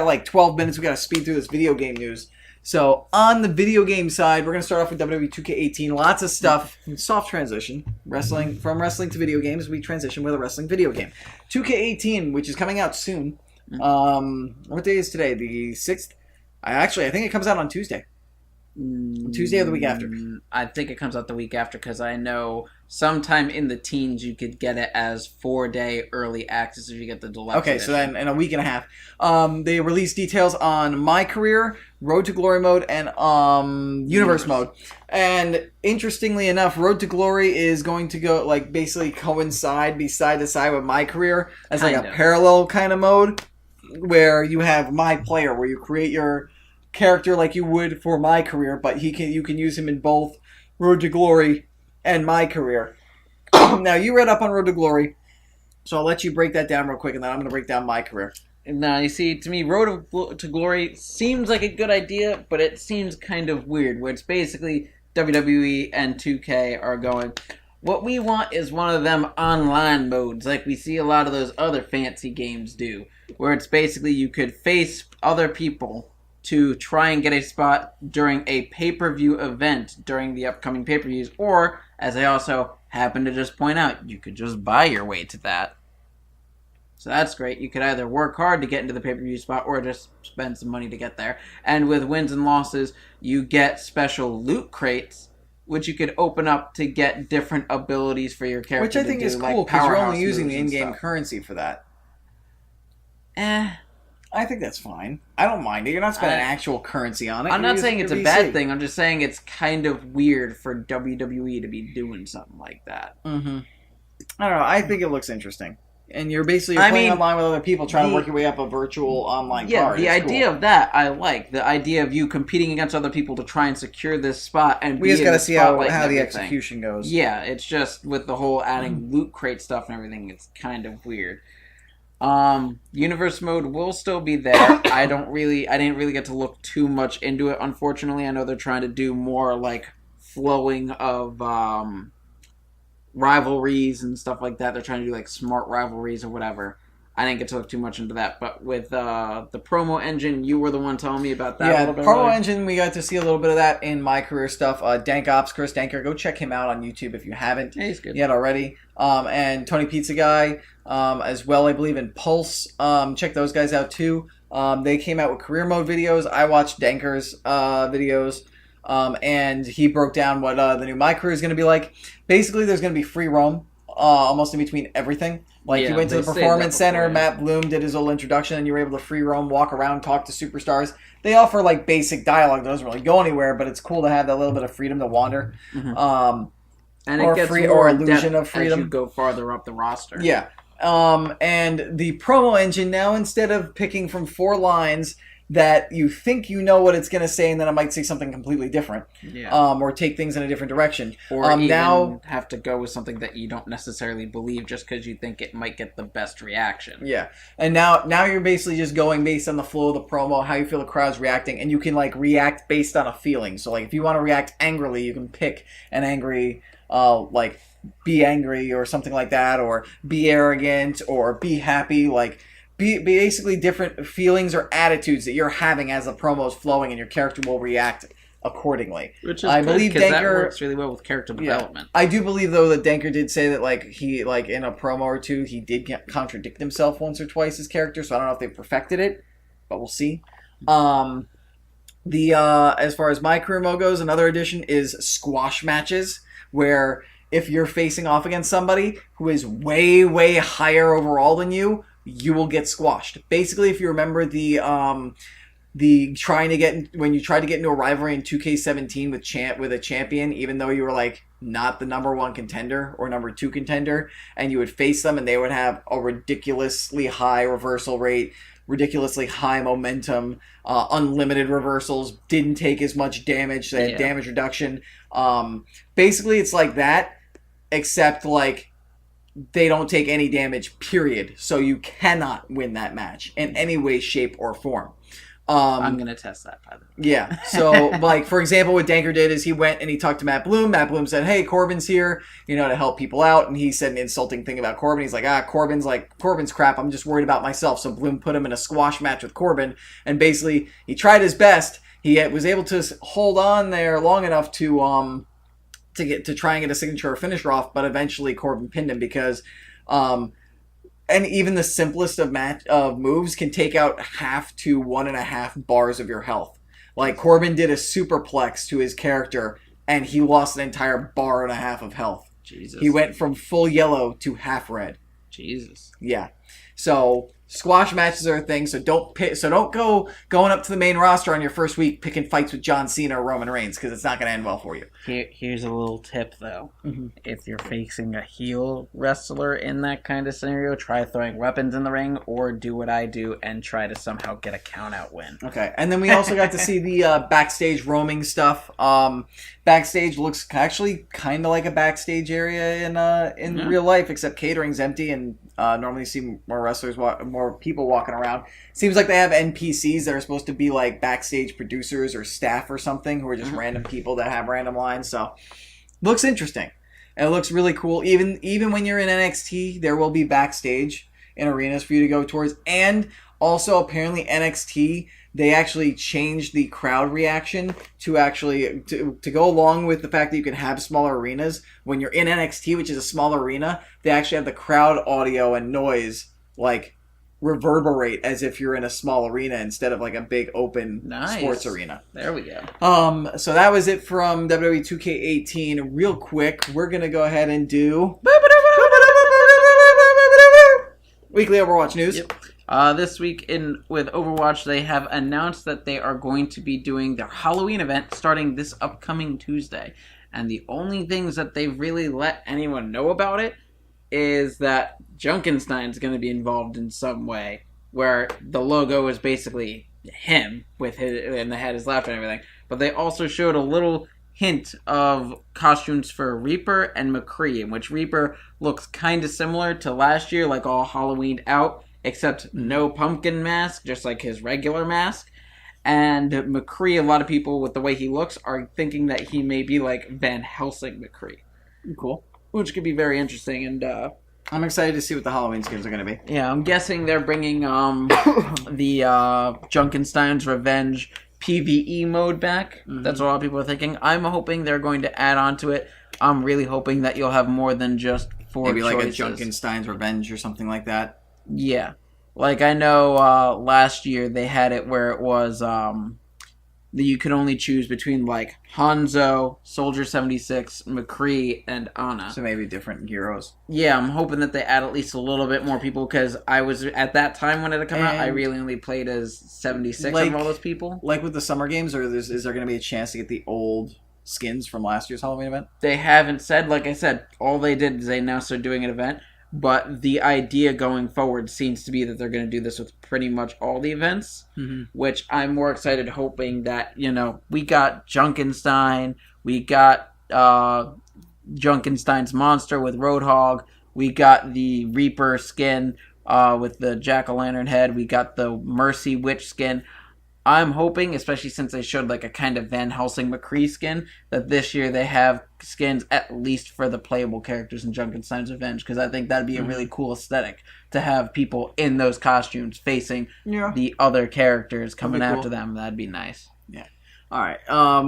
like 12 minutes. We got to speed through this video game news. So, on the video game side, we're going to start off with WWE 2K18. Lots of stuff. Soft transition. From wrestling to video games, we transition with a wrestling video game. 2K18, which is coming out soon. What day is today? The 6th? I think it comes out on Tuesday. Tuesday or the week after? I think it comes out the week after, because I know sometime in the teens you could get it as 4-day early access if you get the deluxe edition. So then in a week and a half. They released details on My Career, Road to Glory mode, and Universe mode. And interestingly enough, Road to Glory is going to go, like, basically coincide, be side to side with My Career as like a parallel kind of mode, where you have My Player, where you create your character like you would for My Career, but you can use him in both Road to Glory and My Career. Now, you read up on Road to Glory, so I'll let you break that down real quick, and then I'm going to break down My Career. Now, you see, to me, Road to Glory seems like a good idea, but it seems kind of weird, where it's basically WWE and 2K are going, what we want is one of them online modes, like we see a lot of those other fancy games do, where it's basically you could face other people to try and get a spot during a pay-per-view event during the upcoming pay-per-views, or, as I also happen to just point out, you could just buy your way to that. So that's great. You could either work hard to get into the pay-per-view spot, or just spend some money to get there. And with wins and losses, you get special loot crates which you could open up to get different abilities for your character. Which I think is cool, because you're only using the in-game currency for that. I think that's fine. I don't mind it. You're not spending actual currency on it. I'm not saying it's a bad thing. I'm just saying it's kind of weird for WWE to be doing something like that. Mm-hmm. I don't know. I think it looks interesting. And you're playing online with other people trying to work your way up a virtual online card. Yeah, the idea of that I like. The idea of you competing against other people to try and secure this spot. And we just got to see how the execution goes. Yeah, it's just with the whole adding loot crate stuff and everything, it's kind of weird. Universe mode will still be there. I didn't really get to look too much into it, unfortunately. I know they're trying to do more like flowing of rivalries and stuff like that. They're trying to do like smart rivalries or whatever. I didn't get to look too much into that, but with the promo engine, you were the one telling me about that. Yeah, the promo engine, we got to see a little bit of that in my career stuff. Dank Ops, Chris Danker, go check him out on YouTube if you haven't yet already. And Tony Pizza Guy as well, I believe, in Pulse. Check those guys out too. They came out with career mode videos. I watched Danker's videos. And he broke down what the new My Career is going to be like. Basically, there's going to be free roam almost in between everything. Like, you went to the Performance Center, Matt Bloom did his little introduction, and you were able to free roam, walk around, talk to superstars. They offer, like, basic dialogue that doesn't really go anywhere, but it's cool to have that little bit of freedom to wander. Mm-hmm. And it gets or illusion of freedom as you go farther up the roster. Yeah. And the promo engine now, instead of picking from 4 lines that you think you know what it's going to say, and then it might say something completely different, or take things in a different direction, or even now have to go with something that you don't necessarily believe just because you think it might get the best reaction. Yeah, and now you're basically just going based on the flow of the promo, how you feel the crowd's reacting, and you can like react based on a feeling. So like if you want to react angrily, you can pick an angry, like be angry or something like that, or be arrogant, or be happy, like. Be basically different feelings or attitudes that you're having as the promo is flowing, and your character will react accordingly. Which is good, because that works really well with character development. I do believe, though, that Danker did say that he in a promo or two, he did contradict himself once or twice, his character, so I don't know if they perfected it, but we'll see. As far as my career mode goes, another addition is squash matches, where if you're facing off against somebody who is way, way higher overall than you will get squashed. Basically, if you remember when you tried to get into a rivalry in 2K17 with a champion, even though you were like not the number 1 contender or number 2 contender, and you would face them and they would have a ridiculously high reversal rate, ridiculously high momentum, unlimited reversals, didn't take as much damage, they had damage reduction. Basically, it's like that, except like they don't take any damage, period. So you cannot win that match in any way, shape, or form. I'm going to test that, by the way. Yeah. So, like, for example, what Danker did is he went and he talked to Matt Bloom. Matt Bloom said, hey, Corbin's here, to help people out. And he said an insulting thing about Corbin. He's like, Corbin's crap. I'm just worried about myself. So Bloom put him in a squash match with Corbin. And basically, he tried his best. He was able to hold on there long enough to try and get a signature or finisher off, but eventually Corbin pinned him because, and even the simplest of moves can take out 0.5 to 1.5 bars of your health. Like Corbin did a superplex to his character, and he lost an entire 1.5 bars of health. Jesus. He went from full yellow to half red. Jesus. Yeah. So squash matches are a thing, so don't go going up to the main roster on your first week picking fights with John Cena or Roman Reigns, because it's not going to end well for you. Here's a little tip, though. Mm-hmm. If you're facing a heel wrestler in that kind of scenario, try throwing weapons in the ring, or do what I do and try to somehow get a count-out win. Okay, and then we also got to see the backstage roaming stuff. Backstage looks actually kind of like a backstage area in real life, except catering's empty, and normally you see more wrestlers, more people walking around. Seems like they have NPCs that are supposed to be like backstage producers or staff or something, who are just random people that have random lines. So, looks interesting. And it looks really cool. Even when you're in NXT, there will be backstage in arenas for you to go towards. And also, apparently NXT, they actually changed the crowd reaction to go along with the fact that you can have smaller arenas. When you're in NXT, which is a smaller arena, they actually have the crowd audio and noise like reverberate as if you're in a small arena instead of like a big open Nice. sports arena. There we go. So that was it from WWE 2K18. Real quick, we're gonna go ahead and do weekly Overwatch news. Yep. This week with Overwatch, they have announced that they are going to be doing their Halloween event starting this upcoming Tuesday. And the only things that they've really let anyone know about it is that Junkenstein's going to be involved in some way, where the logo is basically him with his, and the head is left and everything. But they also showed a little hint of costumes for Reaper and McCree, in which Reaper looks kind of similar to last year, like all Halloweened out, except no pumpkin mask, just like his regular mask. And McCree, a lot of people, with the way he looks, are thinking that he may be like Van Helsing McCree. Cool. Which could be very interesting, and I'm excited to see what the Halloween skins are going to be. yeah, I'm guessing they're bringing the Junkenstein's Revenge PvE mode back. Mm-hmm. That's what a lot of people are thinking. I'm hoping they're going to add on to it. I'm really hoping that you'll have more than just 4 Maybe choices. like a Junkenstein's Revenge or something like that. Yeah. Like, I know last year they had it where it was that you could only choose between, like, Hanzo, Soldier 76, McCree, and Ana. So maybe different heroes. Yeah, I'm hoping that they add at least a little bit more people, because I was, at that time when it had come out, I really only played as 76 like, of all those people. Like with the summer games, or is there going to be a chance to get the old skins from last year's Halloween event? They haven't said, like I said, all they did is they announced they're doing an event, but the idea going forward seems to be that they're going to do this with pretty much all the events, which I'm more excited, hoping that, you know, we got Junkenstein, we got Junkenstein's monster with Roadhog, we got the Reaper skin with the jack-o'-lantern head, we got the Mercy Witch skin. I'm hoping, especially since they showed like a kind of Van Helsing McCree skin, that this year they have skins at least for the playable characters in Junkenstein's Revenge, because I think that'd be a really cool aesthetic to have people in those costumes facing the other characters coming after them. That'd be nice. Yeah. All right.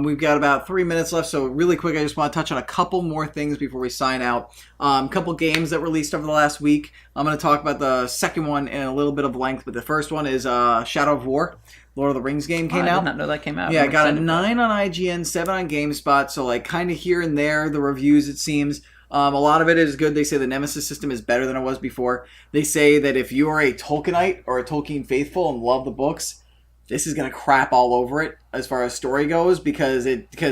We've got about 3 minutes left, so really quick, I just want to touch on a couple more things before we sign out. A couple games that released over the last week. I'm going to talk about the second one in a little bit of length, but the first one is Shadow of War. Lord of the Rings game came out. I did not know that came out. Yeah, got a 9 on IGN, 7 on GameSpot, so like kind of here and there, the reviews, it seems. A lot of it is good. They say the Nemesis system is better than it was before. They say that if you are a Tolkienite or a Tolkien faithful and love the books, this is going to crap all over it as far as story goes, because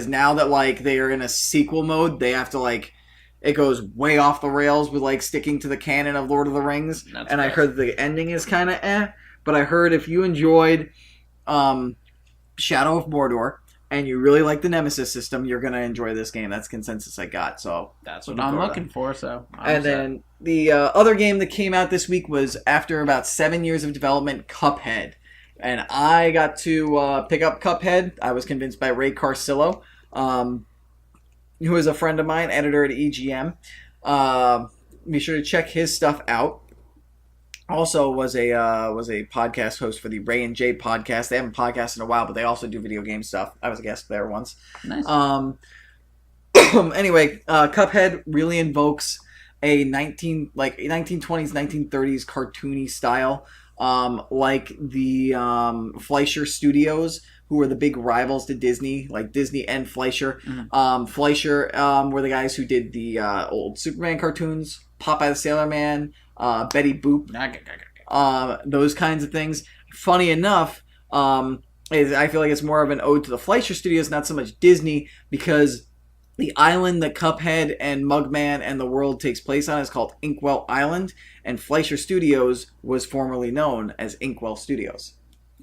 now that like they are in a sequel mode, they have to like, it goes way off the rails with like sticking to the canon of Lord of the Rings. I heard that the ending is kind of but I heard if you enjoyed Shadow of Mordor and you really like the Nemesis system, you're going to enjoy this game. That's consensus I got. So that's what I'm looking for. So then the other game that came out this week was, after about 7 years of development, Cuphead. And I got to pick up Cuphead. I was convinced by Ray Carcillo, who is a friend of mine, editor at EGM. Be sure to check his stuff out. Also was a podcast host for the Ray and Jay podcast. They haven't podcasted in a while, but they also do video game stuff. I was a guest there once. Nice. Anyway, Cuphead really invokes a 1920s, 1930s cartoony style, like the Fleischer Studios, who were the big rivals to Disney, like Disney and Fleischer. Fleischer were the guys who did the old Superman cartoons, Popeye the Sailor Man, Betty Boop, those kinds of things. Funny enough, I feel like it's more of an ode to the Fleischer Studios, not so much Disney, because the island that Cuphead and Mugman and the world takes place on is called Inkwell Island, and Fleischer Studios was formerly known as Inkwell Studios.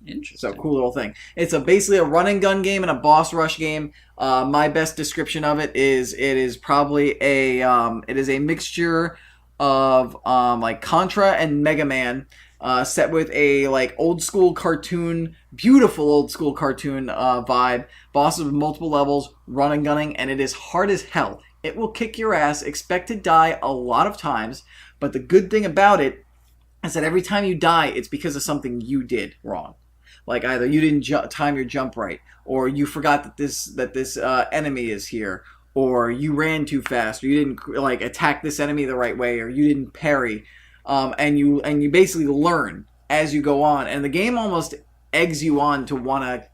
Interesting. So, cool little thing. It's basically a run and gun game and a boss rush game. My best description of it is probably it is a mixture of like Contra and Mega Man, set with a like old school cartoon, beautiful old school cartoon vibe. Bosses with multiple levels, run and gunning, and it is hard as hell. It will kick your ass. Expect to die a lot of times, but the good thing about it is that every time you die, it's because of something you did wrong. Like either you didn't time your jump right, or you forgot that this enemy is here, or you ran too fast, or you didn't like attack this enemy the right way, or you didn't parry, and you basically learn as you go on, and the game almost eggs you on to want to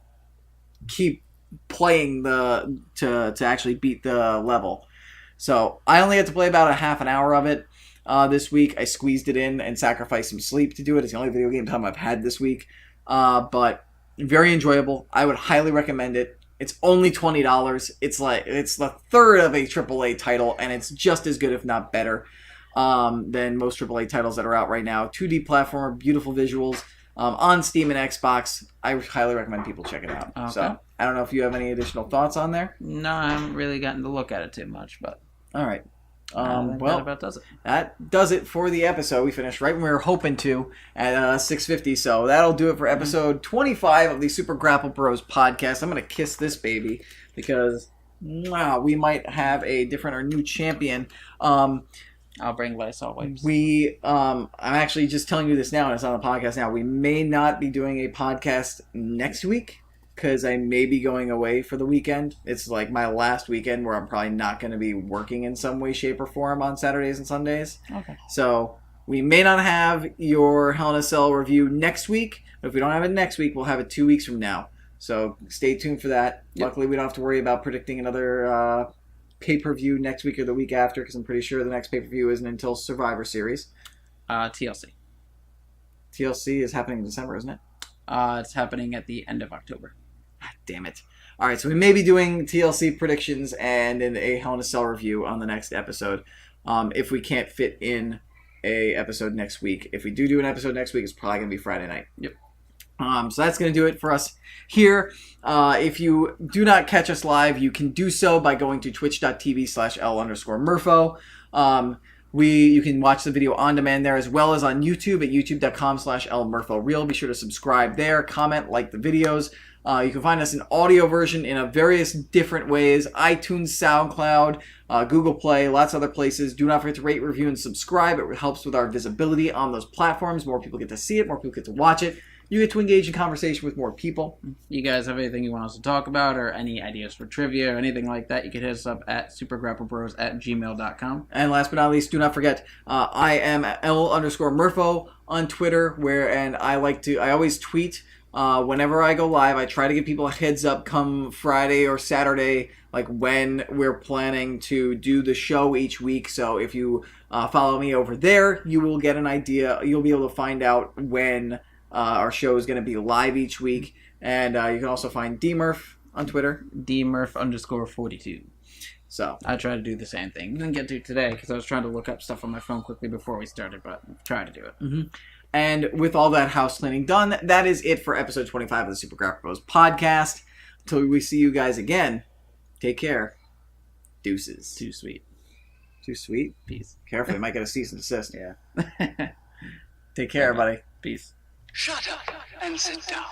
keep playing to actually beat the level. So I only had to play about a half an hour of it this week. I squeezed it in and sacrificed some sleep to do it. It's the only video game time I've had this week, but very enjoyable. I would highly recommend it. It's only $20. It's the third of a AAA title, and it's just as good, if not better, than most AAA titles that are out right now. 2D platformer, beautiful visuals, on Steam and Xbox. I highly recommend people check it out. Okay. So I don't know if you have any additional thoughts on there. No, I haven't really gotten to look at it too much, but All right. I think Well, that about does it. that does it for the episode. We finished right when we were hoping to at 6:50. So that'll do it for episode 25 of the Super Grapple Bros podcast. I'm going to kiss this baby because we might have a different or new champion. I'll bring Lysol wipes. I'm actually just telling you this now, and it's on the podcast now. We may not be doing a podcast next week because I may be going away for the weekend. It's like my last weekend where I'm probably not going to be working in some way, shape, or form on Saturdays and Sundays. Okay. So we may not have your Hell in a Cell review next week, but if we don't have it next week, we'll have it 2 weeks from now. So stay tuned for that. Yep. Luckily, we don't have to worry about predicting another pay-per-view next week or the week after, because I'm pretty sure the next pay-per-view isn't until Survivor Series. TLC. TLC is happening in December, isn't it? It's happening at the end of October. Damn it. All right, so we may be doing TLC predictions and a Hell in a Cell review on the next episode if we can't fit in a episode next week. If we do an episode next week, it's probably going to be Friday night. Yep. So that's going to do it for us here. If you do not catch us live, you can do so by going to twitch.tv/L_Murpho. You can watch the video on demand there as well as on YouTube at youtube.com/LMurphoReal. Be sure to subscribe there, comment, like the videos. You can find us in audio version in various different ways. iTunes, SoundCloud, Google Play, lots of other places. Do not forget to rate, review, and subscribe. It helps with our visibility on those platforms. More people get to see it. More people get to watch it. You get to engage in conversation with more people. You guys have anything you want us to talk about or any ideas for trivia or anything like that, you can hit us up at supergrapplebros@gmail.com. And last but not least, do not forget, I am L_Murpho on Twitter, and I always tweet whenever I go live. I try to give people a heads up come Friday or Saturday, like when we're planning to do the show each week. So if you follow me over there, you will get an idea. You'll be able to find out when our show is going to be live each week. And you can also find DMurph on Twitter. DMurph_42. So I try to do the same thing. Didn't get to today because I was trying to look up stuff on my phone quickly before we started, but I'm trying to do it. Mm-hmm. And with all that house cleaning done, that is it for episode 25 of the Super Grapple Bros podcast. Until we see you guys again, take care. Deuces. Too sweet. Too sweet? Peace. Careful, you might get a cease and desist. Yeah. Take care, everybody. Peace. Shut up and sit down.